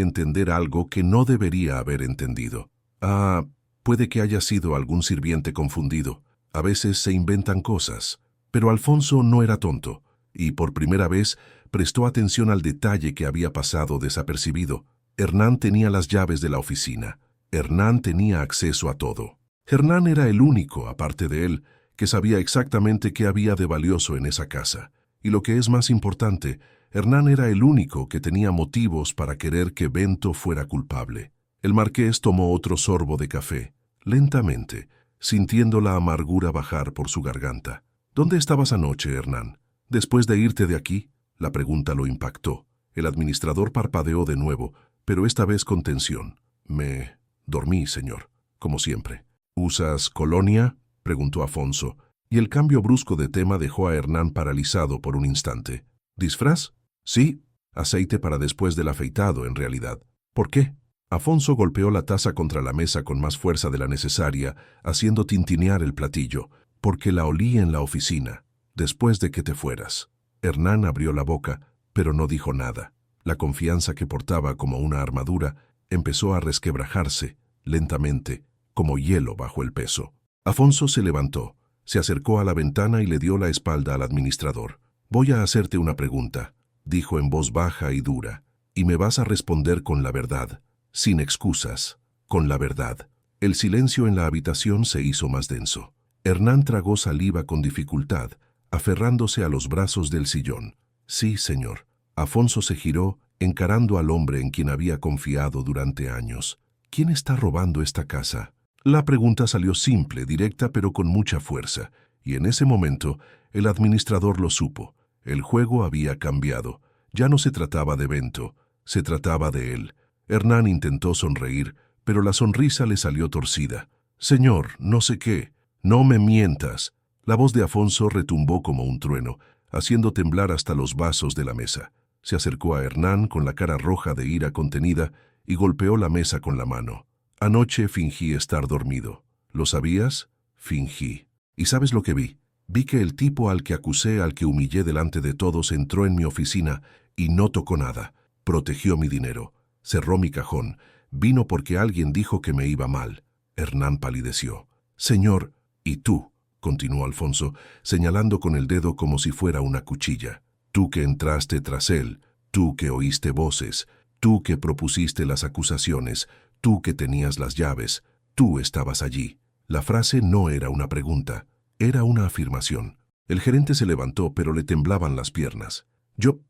entender algo que no debería haber entendido. «Ah, puede que haya sido algún sirviente confundido». A veces se inventan cosas. Pero Alfonso no era tonto, y por primera vez prestó atención al detalle que había pasado desapercibido. Hernán tenía las llaves de la oficina. Hernán tenía acceso a todo. Hernán era el único, aparte de él, que sabía exactamente qué había de valioso en esa casa. Y lo que es más importante, Hernán era el único que tenía motivos para querer que Bento fuera culpable. El marqués tomó otro sorbo de café, lentamente, sintiendo la amargura bajar por su garganta. ¿Dónde estabas anoche, Hernán? ¿Después de irte de aquí? La pregunta lo impactó. El administrador parpadeó de nuevo, pero esta vez con tensión. Me dormí, señor, como siempre. ¿Usas colonia?, preguntó Afonso, y el cambio brusco de tema dejó a Hernán paralizado por un instante. ¿Disfraz? Sí, aceite para después del afeitado, en realidad. ¿Por qué? Afonso golpeó la taza contra la mesa con más fuerza de la necesaria, haciendo tintinear el platillo. Porque la olí en la oficina, después de que te fueras. Hernán abrió la boca, pero no dijo nada. La confianza que portaba como una armadura empezó a resquebrajarse, lentamente, como hielo bajo el peso. Afonso se levantó, se acercó a la ventana y le dio la espalda al administrador. «Voy a hacerte una pregunta», dijo en voz baja y dura, «y me vas a responder con la verdad, sin excusas, con la verdad». El silencio en la habitación se hizo más denso. Hernán tragó saliva con dificultad, aferrándose a los brazos del sillón. «Sí, señor». Afonso se giró, encarando al hombre en quien había confiado durante años. «¿Quién está robando esta casa?» La pregunta salió simple, directa, pero con mucha fuerza, y en ese momento el administrador lo supo. El juego había cambiado. Ya no se trataba de Bento, se trataba de él. Hernán intentó sonreír, pero la sonrisa le salió torcida. «Señor, no sé qué. No me mientas». La voz de Afonso retumbó como un trueno, haciendo temblar hasta los vasos de la mesa. Se acercó a Hernán con la cara roja de ira contenida y golpeó la mesa con la mano. «Anoche fingí estar dormido. ¿Lo sabías? Fingí. ¿Y sabes lo que vi? Vi que el tipo al que acusé, al que humillé delante de todos, entró en mi oficina y no tocó nada. Protegió mi dinero. Cerró mi cajón. Vino porque alguien dijo que me iba mal». Hernán palideció. «Señor, ¿y tú?», continuó Alfonso, señalando con el dedo como si fuera una cuchilla. «Tú que entraste tras él, tú que oíste voces, tú que propusiste las acusaciones, tú que tenías las llaves, tú estabas allí». La frase no era una pregunta, era una afirmación. El gerente se levantó, pero le temblaban las piernas. Yo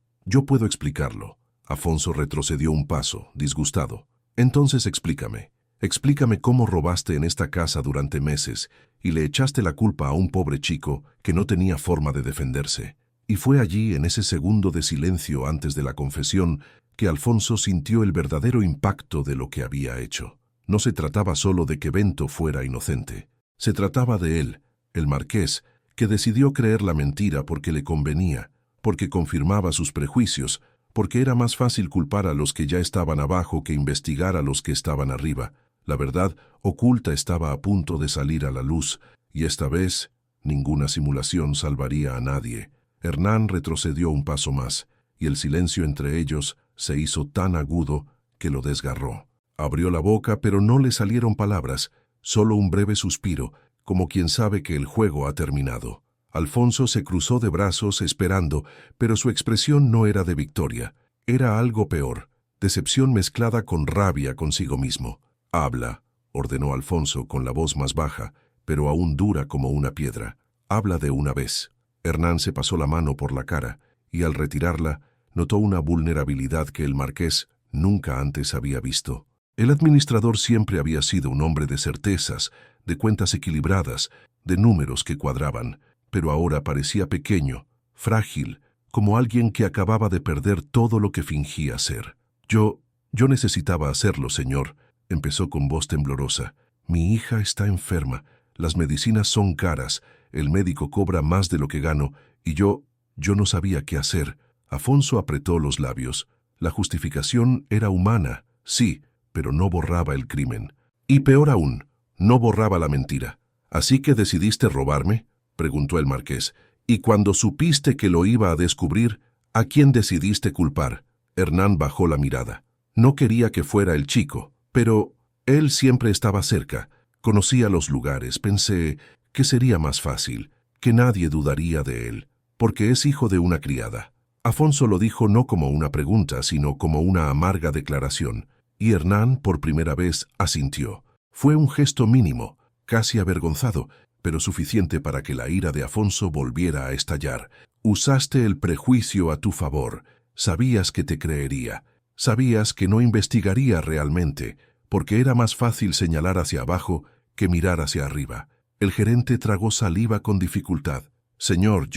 puedo explicarlo». Afonso retrocedió un paso, disgustado. «Entonces explícame. Explícame cómo robaste en esta casa durante meses y le echaste la culpa a un pobre chico que no tenía forma de defenderse». Y fue allí, en ese segundo de silencio antes de la confesión, que Alfonso sintió el verdadero impacto de lo que había hecho. No se trataba solo de que Bento fuera inocente. Se trataba de él, el marqués, que decidió creer la mentira porque le convenía, porque confirmaba sus prejuicios, porque era más fácil culpar a los que ya estaban abajo que investigar a los que estaban arriba. La verdad oculta estaba a punto de salir a la luz, y esta vez ninguna simulación salvaría a nadie. Hernán retrocedió un paso más, y el silencio entre ellos se hizo tan agudo que lo desgarró. Abrió la boca, pero no le salieron palabras, solo un breve suspiro, como quien sabe que el juego ha terminado. Alfonso se cruzó de brazos esperando, pero su expresión no era de victoria. Era algo peor, decepción mezclada con rabia consigo mismo. «Habla», ordenó Alfonso con la voz más baja, pero aún dura como una piedra. «Habla de una vez». Hernán se pasó la mano por la cara, y al retirarla, notó una vulnerabilidad que el marqués nunca antes había visto. El administrador siempre había sido un hombre de certezas, de cuentas equilibradas, de números que cuadraban, pero ahora parecía pequeño, frágil, como alguien que acababa de perder todo lo que fingía ser. Yo necesitaba hacerlo, señor», empezó con voz temblorosa. «Mi hija está enferma, las medicinas son caras, el médico cobra más de lo que gano, y yo no sabía qué hacer». Afonso apretó los labios. La justificación era humana, sí, pero no borraba el crimen. Y peor aún, no borraba la mentira. «¿Así que decidiste robarme?», preguntó el marqués. «Y cuando supiste que lo iba a descubrir, ¿a quién decidiste culpar?». Hernán bajó la mirada. No quería que fuera el chico, pero él siempre estaba cerca. Conocía los lugares. Pensé, ¿Qué sería más fácil? Que nadie dudaría de él, porque es hijo de una criada. Afonso lo dijo no como una pregunta, sino como una amarga declaración, y Hernán, por primera vez, asintió. Fue un gesto mínimo, casi avergonzado, pero suficiente para que la ira de Afonso volviera a estallar. Usaste el prejuicio a tu favor. Sabías que te creería. Sabías que no investigaría realmente, porque era más fácil señalar hacia abajo que mirar hacia arriba. El gerente tragó saliva con dificultad. Señor,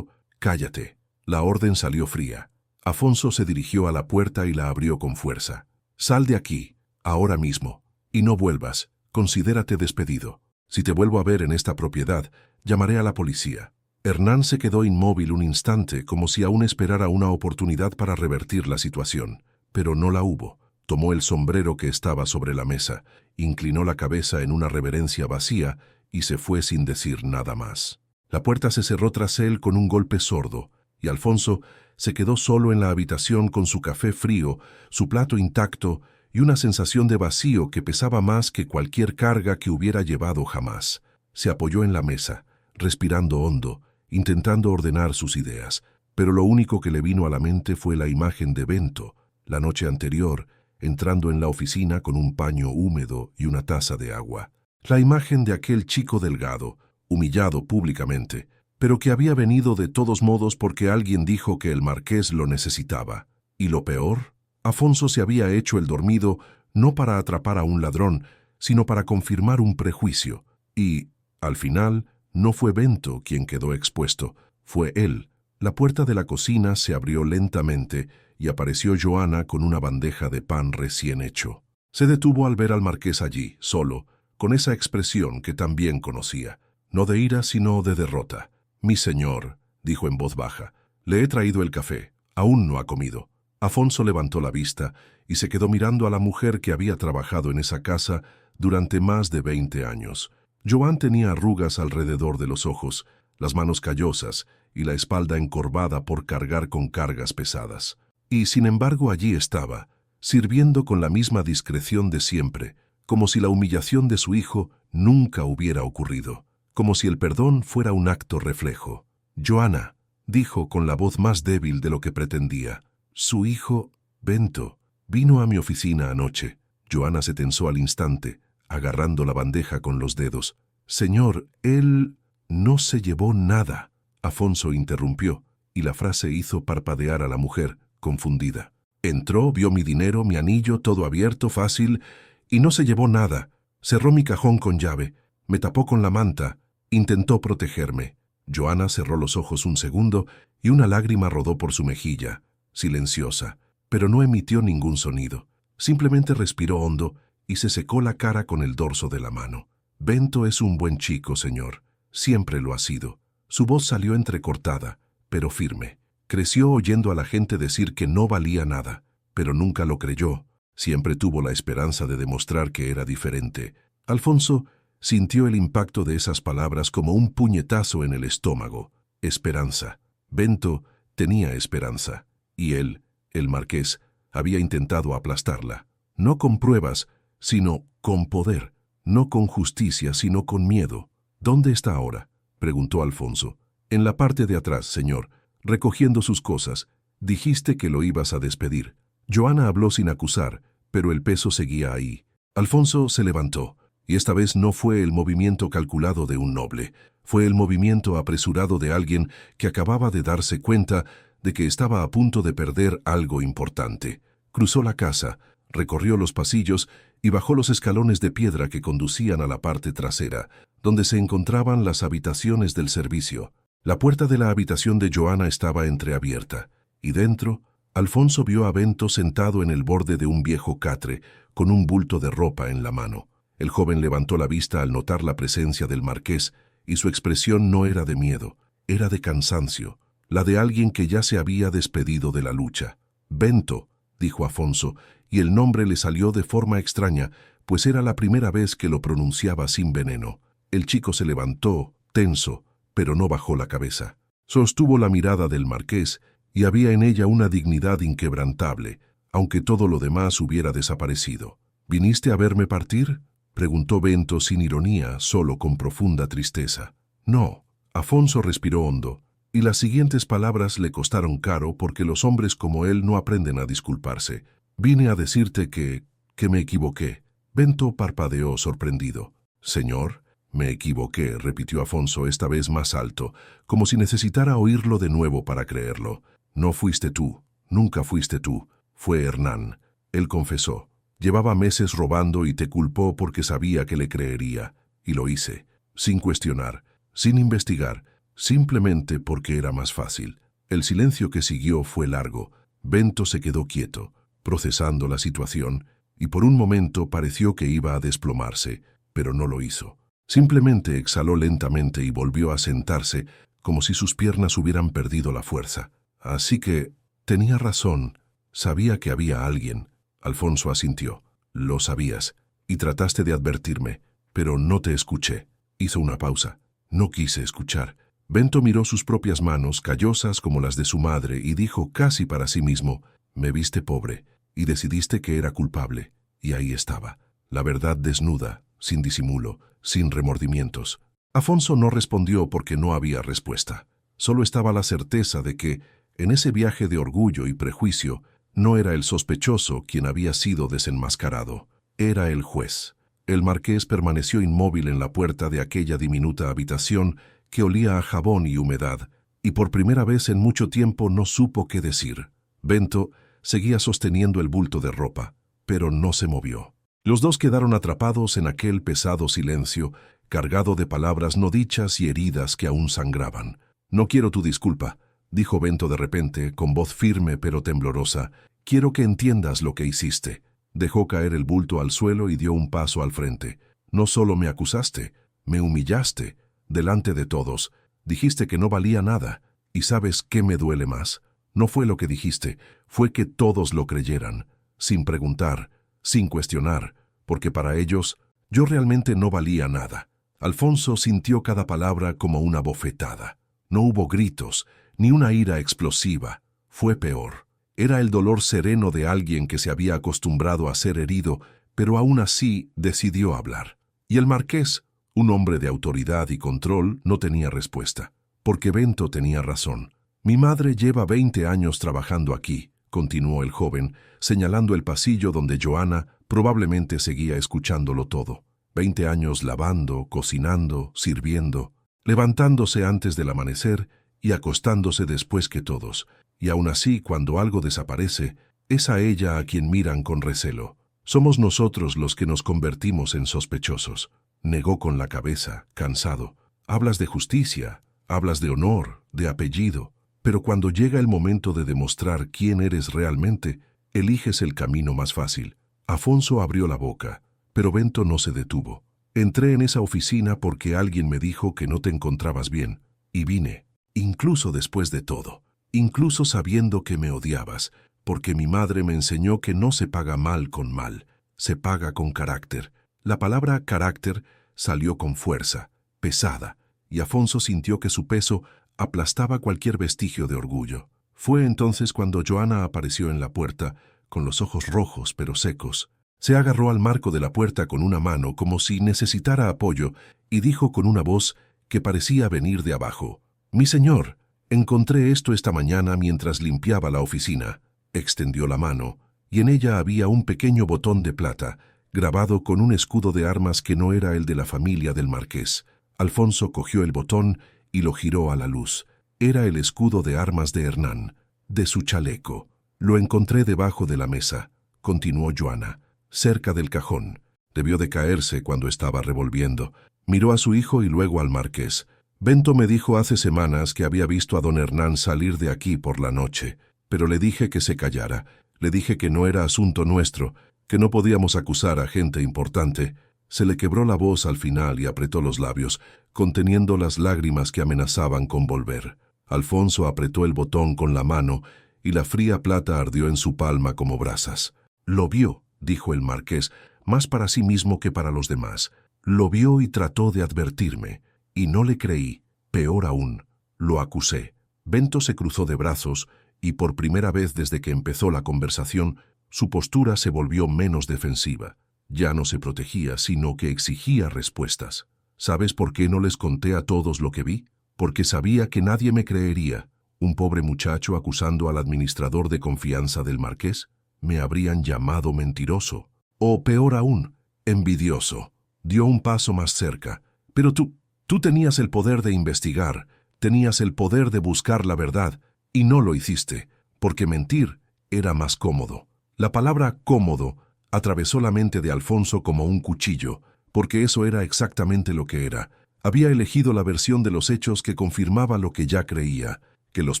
cállate. La orden salió fría. Afonso se dirigió a la puerta y la abrió con fuerza. Sal de aquí, ahora mismo, y no vuelvas. Considérate despedido. Si te vuelvo a ver en esta propiedad, llamaré a la policía. Hernán se quedó inmóvil un instante, como si aún esperara una oportunidad para revertir la situación. Pero no la hubo. Tomó el sombrero que estaba sobre la mesa, inclinó la cabeza en una reverencia vacía y se fue sin decir nada más. La puerta se cerró tras él con un golpe sordo, y Alfonso se quedó solo en la habitación con su café frío, su plato intacto y una sensación de vacío que pesaba más que cualquier carga que hubiera llevado jamás. Se apoyó en la mesa, respirando hondo, intentando ordenar sus ideas, pero lo único que le vino a la mente fue la imagen de Bento, la noche anterior, entrando en la oficina con un paño húmedo y una taza de agua. La imagen de aquel chico delgado, humillado públicamente, pero que había venido de todos modos porque alguien dijo que el marqués lo necesitaba. Y lo peor, Afonso se había hecho el dormido no para atrapar a un ladrón, sino para confirmar un prejuicio. Y, al final, no fue Bento quien quedó expuesto, fue él. La puerta de la cocina se abrió lentamente y apareció Joana con una bandeja de pan recién hecho. Se detuvo al ver al marqués allí, solo, con esa expresión que también conocía, no de ira sino de derrota. «Mi señor», dijo en voz baja, «le he traído el café. Aún no ha comido». Afonso levantó la vista y se quedó mirando a la mujer que había trabajado en esa casa durante más de 20 años. Joan tenía arrugas alrededor de los ojos, las manos callosas y la espalda encorvada por cargar con cargas pesadas. Y, sin embargo, allí estaba, sirviendo con la misma discreción de siempre, como si la humillación de su hijo nunca hubiera ocurrido, como si el perdón fuera un acto reflejo. «Joana», dijo con la voz más débil de lo que pretendía, «su hijo, Bento, vino a mi oficina anoche». Joana se tensó al instante, agarrando la bandeja con los dedos. «Señor, él no se llevó nada». Afonso interrumpió, y la frase hizo parpadear a la mujer, confundida. «Entró, vio mi dinero, mi anillo, todo abierto, fácil, y no se llevó nada. Cerró mi cajón con llave, me tapó con la manta, intentó protegerme». Joana cerró los ojos un segundo y una lágrima rodó por su mejilla, silenciosa, pero no emitió ningún sonido. Simplemente respiró hondo y se secó la cara con el dorso de la mano. «Bento es un buen chico, señor. Siempre lo ha sido». Su voz salió entrecortada, pero firme. Creció oyendo a la gente decir que no valía nada, pero nunca lo creyó. Siempre tuvo la esperanza de demostrar que era diferente. Alfonso sintió el impacto de esas palabras como un puñetazo en el estómago. Esperanza. Bento tenía esperanza. Y él, el marqués, había intentado aplastarla. No con pruebas, sino con poder. No con justicia, sino con miedo. «¿Dónde está ahora?», preguntó Alfonso. «En la parte de atrás, señor, recogiendo sus cosas. Dijiste que lo ibas a despedir». Joana habló sin acusar, pero el peso seguía ahí. Alfonso se levantó, y esta vez no fue el movimiento calculado de un noble. Fue el movimiento apresurado de alguien que acababa de darse cuenta de que estaba a punto de perder algo importante. Cruzó la casa, recorrió los pasillos y bajó los escalones de piedra que conducían a la parte trasera, donde se encontraban las habitaciones del servicio. La puerta de la habitación de Joana estaba entreabierta, y dentro, Alfonso vio a Bento sentado en el borde de un viejo catre, con un bulto de ropa en la mano. El joven levantó la vista al notar la presencia del marqués, y su expresión no era de miedo, era de cansancio, la de alguien que ya se había despedido de la lucha. «Bento», dijo Afonso, y el nombre le salió de forma extraña, pues era la primera vez que lo pronunciaba sin veneno. El chico se levantó, tenso, pero no bajó la cabeza. Sostuvo la mirada del marqués, y había en ella una dignidad inquebrantable, aunque todo lo demás hubiera desaparecido. «¿Viniste a verme partir?», preguntó Bento sin ironía, solo con profunda tristeza. No. Afonso respiró hondo, y las siguientes palabras le costaron caro porque los hombres como él no aprenden a disculparse. Vine a decirte que me equivoqué. Bento parpadeó sorprendido. Señor, me equivoqué, repitió Afonso esta vez más alto, como si necesitara oírlo de nuevo para creerlo. No fuiste tú, nunca fuiste tú, fue Hernán. Él confesó. Llevaba meses robando y te culpó porque sabía que le creería. Y lo hice, sin cuestionar, sin investigar, simplemente porque era más fácil. El silencio que siguió fue largo. Bento se quedó quieto, procesando la situación, y por un momento pareció que iba a desplomarse, pero no lo hizo. Simplemente exhaló lentamente y volvió a sentarse, como si sus piernas hubieran perdido la fuerza. Así que tenía razón. Sabía que había alguien. Alfonso asintió. Lo sabías, y trataste de advertirme, pero no te escuché. Hizo una pausa. No quise escuchar. Bento miró sus propias manos, callosas como las de su madre, y dijo casi para sí mismo, me viste pobre, y decidiste que era culpable. Y ahí estaba, la verdad desnuda, sin disimulo, sin remordimientos. Afonso no respondió porque no había respuesta. Solo estaba la certeza de que, en ese viaje de orgullo y prejuicio, no era el sospechoso quien había sido desenmascarado. Era el juez. El marqués permaneció inmóvil en la puerta de aquella diminuta habitación que olía a jabón y humedad, y por primera vez en mucho tiempo no supo qué decir. Bento seguía sosteniendo el bulto de ropa, pero no se movió. Los dos quedaron atrapados en aquel pesado silencio, cargado de palabras no dichas y heridas que aún sangraban. «No quiero tu disculpa», dijo Bento de repente, con voz firme pero temblorosa. «Quiero que entiendas lo que hiciste». Dejó caer el bulto al suelo y dio un paso al frente. «No solo me acusaste, me humillaste, delante de todos. Dijiste que no valía nada. ¿Y sabes qué me duele más? No fue lo que dijiste, fue que todos lo creyeran, sin preguntar, sin cuestionar, porque para ellos yo realmente no valía nada». Alfonso sintió cada palabra como una bofetada. No hubo gritos, ni una ira explosiva. Fue peor. Era el dolor sereno de alguien que se había acostumbrado a ser herido, pero aún así decidió hablar. Y el marqués, un hombre de autoridad y control, no tenía respuesta. Porque Bento tenía razón. «Mi madre lleva 20 años trabajando aquí», continuó el joven, señalando el pasillo donde Joana probablemente seguía escuchándolo todo. 20 años lavando, cocinando, sirviendo, levantándose antes del amanecer y acostándose después que todos. Y aún así, cuando algo desaparece, es a ella a quien miran con recelo. Somos nosotros los que nos convertimos en sospechosos. Negó con la cabeza, cansado. Hablas de justicia, hablas de honor, de apellido, pero cuando llega el momento de demostrar quién eres realmente, eliges el camino más fácil. Afonso abrió la boca, pero Bento no se detuvo. Entré en esa oficina porque alguien me dijo que no te encontrabas bien, y vine, incluso después de todo. Incluso sabiendo que me odiabas, porque mi madre me enseñó que no se paga mal con mal, se paga con carácter. La palabra carácter salió con fuerza, pesada, y Afonso sintió que su peso aplastaba cualquier vestigio de orgullo. Fue entonces cuando Joana apareció en la puerta, con los ojos rojos pero secos. Se agarró al marco de la puerta con una mano como si necesitara apoyo y dijo con una voz que parecía venir de abajo: «Mi señor, encontré esto esta mañana mientras limpiaba la oficina». Extendió la mano, y en ella había un pequeño botón de plata, grabado con un escudo de armas que no era el de la familia del marqués. Alfonso cogió el botón y lo giró a la luz. Era el escudo de armas de Hernán, de su chaleco. «Lo encontré debajo de la mesa», continuó Joana, «cerca del cajón. Debió de caerse cuando estaba revolviendo». Miró a su hijo y luego al marqués. «Bento me dijo hace semanas que había visto a don Hernán salir de aquí por la noche, pero le dije que se callara. Le dije que no era asunto nuestro, que no podíamos acusar a gente importante». Se le quebró la voz al final y apretó los labios, conteniendo las lágrimas que amenazaban con volver. Alfonso apretó el botón con la mano y la fría plata ardió en su palma como brasas. «Lo vio», dijo el marqués, más para sí mismo que para los demás. «Lo vio y trató de advertirme, y no le creí. Peor aún, lo acusé». Bento se cruzó de brazos y por primera vez desde que empezó la conversación, su postura se volvió menos defensiva. Ya no se protegía, sino que exigía respuestas. ¿Sabes por qué no les conté a todos lo que vi? Porque sabía que nadie me creería. Un pobre muchacho acusando al administrador de confianza del marqués. Me habrían llamado mentiroso. O peor aún, envidioso. Dio un paso más cerca. Pero tú tenías el poder de investigar, tenías el poder de buscar la verdad, y no lo hiciste, porque mentir era más cómodo. La palabra cómodo atravesó la mente de Alfonso como un cuchillo, porque eso era exactamente lo que era. Había elegido la versión de los hechos que confirmaba lo que ya creía, que los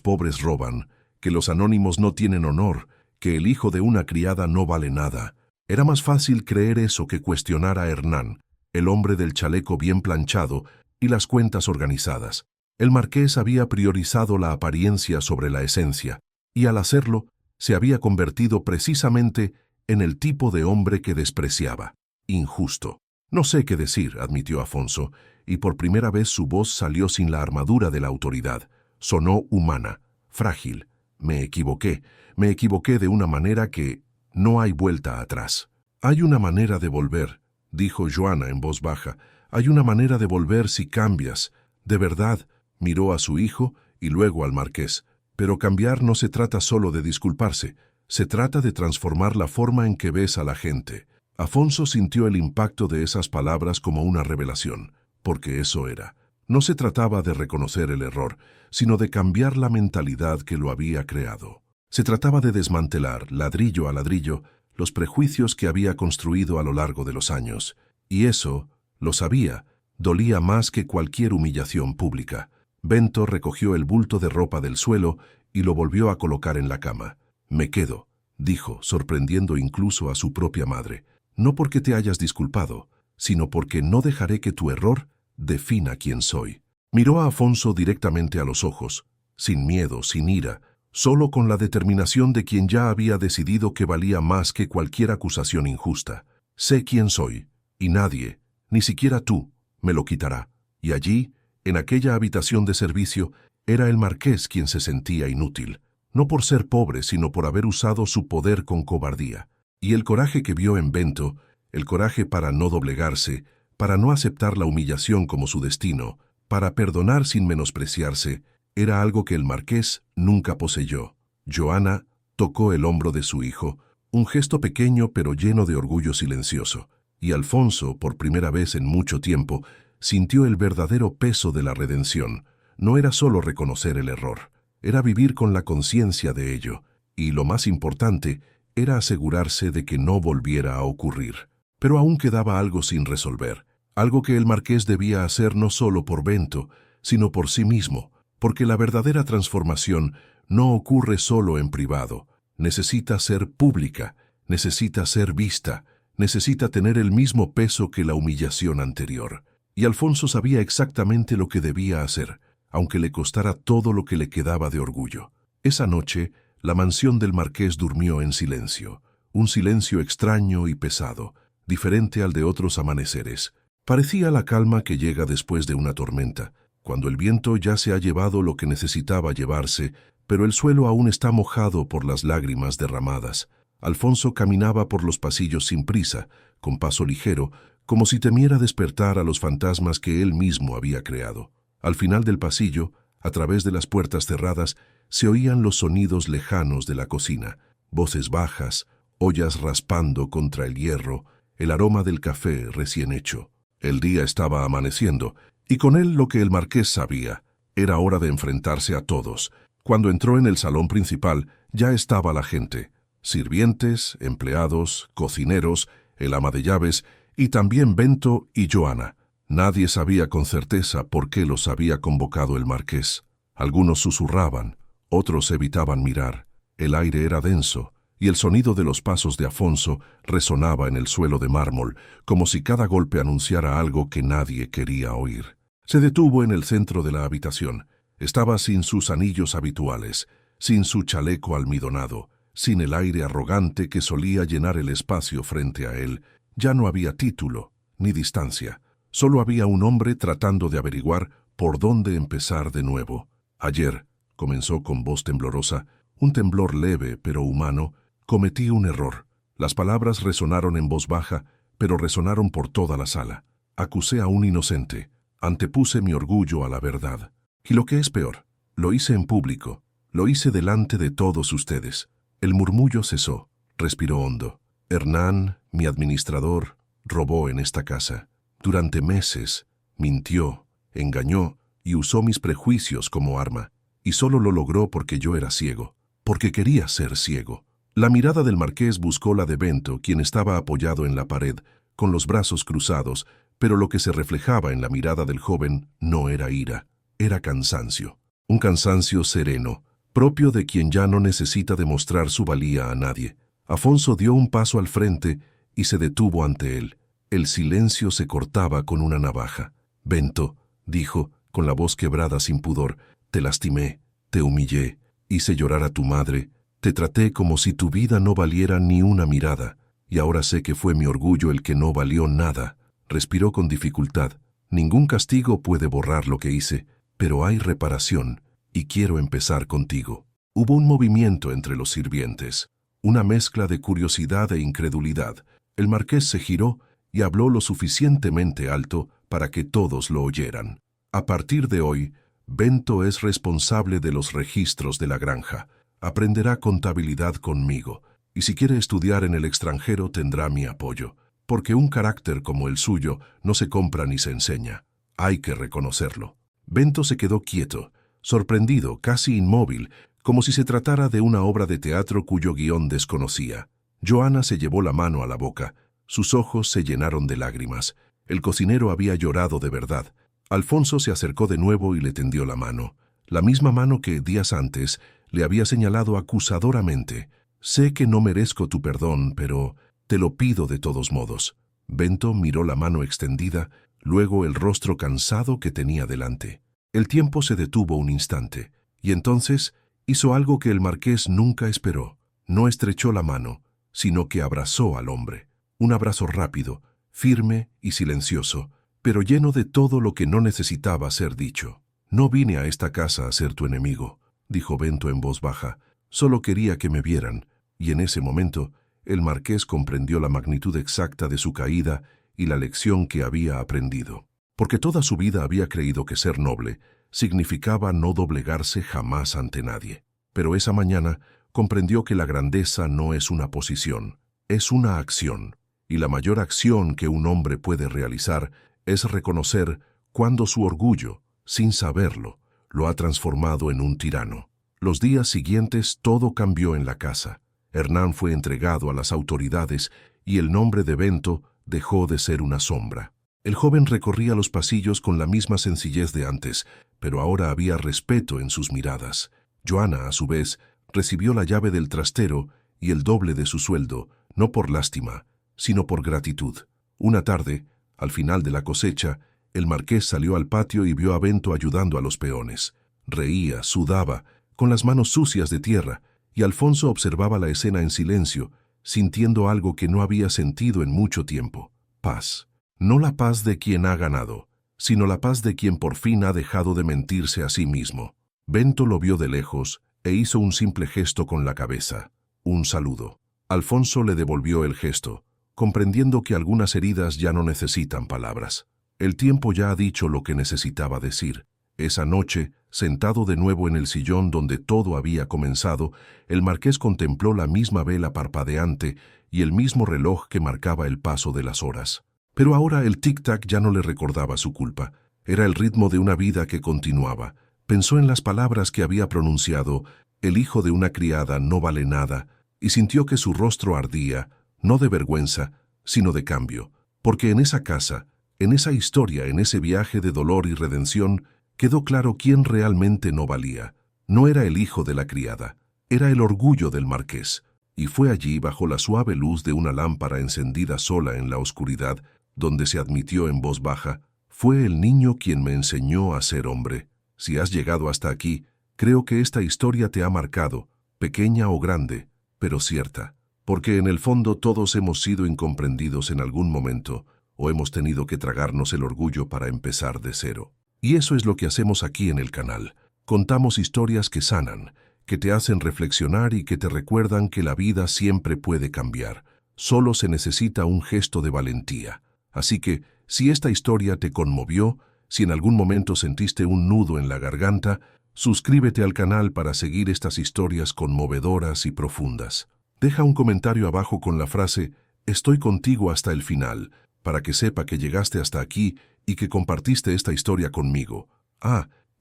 pobres roban, que los anónimos no tienen honor, que el hijo de una criada no vale nada. Era más fácil creer eso que cuestionar a Hernán, el hombre del chaleco bien planchado y las cuentas organizadas. El marqués había priorizado la apariencia sobre la esencia, y al hacerlo, se había convertido precisamente en el tipo de hombre que despreciaba. Injusto. No sé qué decir, admitió Afonso, y por primera vez su voz salió sin la armadura de la autoridad. Sonó humana, frágil. Me equivoqué de una manera que no hay vuelta atrás. Hay una manera de volver, dijo Joana en voz baja. Hay una manera de volver si cambias. De verdad, miró a su hijo y luego al marqués. Pero cambiar no se trata solo de disculparse, se trata de transformar la forma en que ves a la gente. Afonso sintió el impacto de esas palabras como una revelación, porque eso era. No se trataba de reconocer el error, sino de cambiar la mentalidad que lo había creado. Se trataba de desmantelar, ladrillo a ladrillo, los prejuicios que había construido a lo largo de los años. Y eso, lo sabía, dolía más que cualquier humillación pública. Bento recogió el bulto de ropa del suelo y lo volvió a colocar en la cama. «Me quedo», dijo, sorprendiendo incluso a su propia madre. «No porque te hayas disculpado, sino porque no dejaré que tu error defina quién soy». Miró a Afonso directamente a los ojos, sin miedo, sin ira, solo con la determinación de quien ya había decidido que valía más que cualquier acusación injusta. «Sé quién soy, y nadie, ni siquiera tú, me lo quitará». Y allí, en aquella habitación de servicio, era el marqués quien se sentía inútil, no por ser pobre, sino por haber usado su poder con cobardía. Y el coraje que vio en Bento, el coraje para no doblegarse, para no aceptar la humillación como su destino, para perdonar sin menospreciarse, era algo que el marqués nunca poseyó. Joana tocó el hombro de su hijo, un gesto pequeño pero lleno de orgullo silencioso, y Alfonso, por primera vez en mucho tiempo, sintió el verdadero peso de la redención. No era solo reconocer el error, era vivir con la conciencia de ello, y lo más importante era asegurarse de que no volviera a ocurrir. Pero aún quedaba algo sin resolver, algo que el marqués debía hacer no solo por Bento, sino por sí mismo, porque la verdadera transformación no ocurre solo en privado, necesita ser pública, necesita ser vista, necesita tener el mismo peso que la humillación anterior. Y Alfonso sabía exactamente lo que debía hacer, aunque le costara todo lo que le quedaba de orgullo. Esa noche, la mansión del marqués durmió en silencio, un silencio extraño y pesado, diferente al de otros amaneceres. Parecía la calma que llega después de una tormenta, cuando el viento ya se ha llevado lo que necesitaba llevarse, pero el suelo aún está mojado por las lágrimas derramadas. Alfonso caminaba por los pasillos sin prisa, con paso ligero, como si temiera despertar a los fantasmas que él mismo había creado. Al final del pasillo, a través de las puertas cerradas, se oían los sonidos lejanos de la cocina, voces bajas, ollas raspando contra el hierro, el aroma del café recién hecho. El día estaba amaneciendo, y con él lo que el marqués sabía. Era hora de enfrentarse a todos. Cuando entró en el salón principal, ya estaba la gente. Sirvientes, empleados, cocineros, el ama de llaves, y también Bento y Joana. Nadie sabía con certeza por qué los había convocado el marqués. Algunos susurraban, otros evitaban mirar. El aire era denso, y el sonido de los pasos de Afonso resonaba en el suelo de mármol, como si cada golpe anunciara algo que nadie quería oír. Se detuvo en el centro de la habitación. Estaba sin sus anillos habituales, sin su chaleco almidonado, sin el aire arrogante que solía llenar el espacio frente a él. Ya no había título, ni distancia. Solo había un hombre tratando de averiguar por dónde empezar de nuevo. Ayer, comenzó con voz temblorosa, un temblor leve pero humano, cometí un error. Las palabras resonaron en voz baja, pero resonaron por toda la sala. Acusé a un inocente. Antepuse mi orgullo a la verdad. Y lo que es peor, lo hice en público. Lo hice delante de todos ustedes. El murmullo cesó. Respiró hondo. Hernán, mi administrador, robó en esta casa. Durante meses, mintió, engañó y usó mis prejuicios como arma. Y solo lo logró porque yo era ciego. Porque quería ser ciego. La mirada del marqués buscó la de Bento, quien estaba apoyado en la pared, con los brazos cruzados, pero lo que se reflejaba en la mirada del joven no era ira, era cansancio. Un cansancio sereno, propio de quien ya no necesita demostrar su valía a nadie. Afonso dio un paso al frente y se detuvo ante él. El silencio se cortaba con una navaja. «Bento», dijo, con la voz quebrada sin pudor, «te lastimé, te humillé, hice llorar a tu madre, te traté como si tu vida no valiera ni una mirada, y ahora sé que fue mi orgullo el que no valió nada». Respiró con dificultad. «Ningún castigo puede borrar lo que hice, pero hay reparación, y quiero empezar contigo». Hubo un movimiento entre los sirvientes, una mezcla de curiosidad e incredulidad. El marqués se giró y habló lo suficientemente alto para que todos lo oyeran. «A partir de hoy, Bento es responsable de los registros de la granja. Aprenderá contabilidad conmigo, y si quiere estudiar en el extranjero tendrá mi apoyo, porque un carácter como el suyo no se compra ni se enseña. Hay que reconocerlo». Bento se quedó quieto, sorprendido, casi inmóvil, como si se tratara de una obra de teatro cuyo guión desconocía. Joana se llevó la mano a la boca. Sus ojos se llenaron de lágrimas. El cocinero había llorado de verdad. Alfonso se acercó de nuevo y le tendió la mano. La misma mano que, días antes, le había señalado acusadoramente. «Sé que no merezco tu perdón, pero te lo pido de todos modos». Bento miró la mano extendida, luego el rostro cansado que tenía delante. El tiempo se detuvo un instante, y entonces hizo algo que el marqués nunca esperó. No estrechó la mano, sino que abrazó al hombre. Un abrazo rápido, firme y silencioso, pero lleno de todo lo que no necesitaba ser dicho. «No vine a esta casa a ser tu enemigo», dijo Bento en voz baja. «Solo quería que me vieran». Y en ese momento, el marqués comprendió la magnitud exacta de su caída y la lección que había aprendido. Porque toda su vida había creído que ser noble significaba no doblegarse jamás ante nadie. Pero esa mañana comprendió que la grandeza no es una posición, es una acción. Y la mayor acción que un hombre puede realizar es reconocer cuando su orgullo, sin saberlo, lo ha transformado en un tirano. Los días siguientes todo cambió en la casa. Hernán fue entregado a las autoridades y el nombre de Bento dejó de ser una sombra. El joven recorría los pasillos con la misma sencillez de antes, pero ahora había respeto en sus miradas. Joana, a su vez, recibió la llave del trastero y el doble de su sueldo, no por lástima, sino por gratitud. Una tarde, al final de la cosecha, el marqués salió al patio y vio a Bento ayudando a los peones. Reía, sudaba, con las manos sucias de tierra, y Alfonso observaba la escena en silencio, sintiendo algo que no había sentido en mucho tiempo: paz. No la paz de quien ha ganado, sino la paz de quien por fin ha dejado de mentirse a sí mismo. Bento lo vio de lejos e hizo un simple gesto con la cabeza, un saludo. Alfonso le devolvió el gesto, comprendiendo que algunas heridas ya no necesitan palabras. El tiempo ya ha dicho lo que necesitaba decir. Esa noche, sentado de nuevo en el sillón donde todo había comenzado, el marqués contempló la misma vela parpadeante y el mismo reloj que marcaba el paso de las horas. Pero ahora el tic-tac ya no le recordaba su culpa. Era el ritmo de una vida que continuaba. Pensó en las palabras que había pronunciado: «El hijo de una criada no vale nada», y sintió que su rostro ardía, no de vergüenza, sino de cambio. Porque en esa casa, en esa historia, en ese viaje de dolor y redención, quedó claro quién realmente no valía. No era el hijo de la criada, era el orgullo del marqués. Y fue allí, bajo la suave luz de una lámpara encendida sola en la oscuridad, donde se admitió en voz baja: «Fue el niño quien me enseñó a ser hombre. Si has llegado hasta aquí, creo que esta historia te ha marcado, pequeña o grande, pero cierta. Porque en el fondo todos hemos sido incomprendidos en algún momento, o hemos tenido que tragarnos el orgullo para empezar de cero. Y eso es lo que hacemos aquí en el canal. Contamos historias que sanan, que te hacen reflexionar y que te recuerdan que la vida siempre puede cambiar. Solo se necesita un gesto de valentía. Así que, Si esta historia te conmovió, si en algún momento sentiste un nudo en la garganta, suscríbete al canal para seguir estas historias conmovedoras y profundas. Deja un comentario abajo con la frase "Estoy contigo hasta el final", para que sepa que llegaste hasta aquí y que compartiste esta historia conmigo.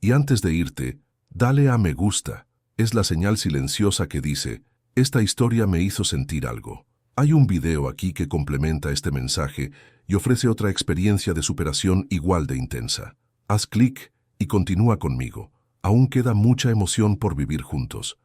Y antes de irte, dale a me gusta. Es la señal silenciosa que dice, esta historia me hizo sentir algo. Hay un video aquí que complementa este mensaje y ofrece otra experiencia de superación igual de intensa. Haz clic y continúa conmigo. Aún queda mucha emoción por vivir juntos.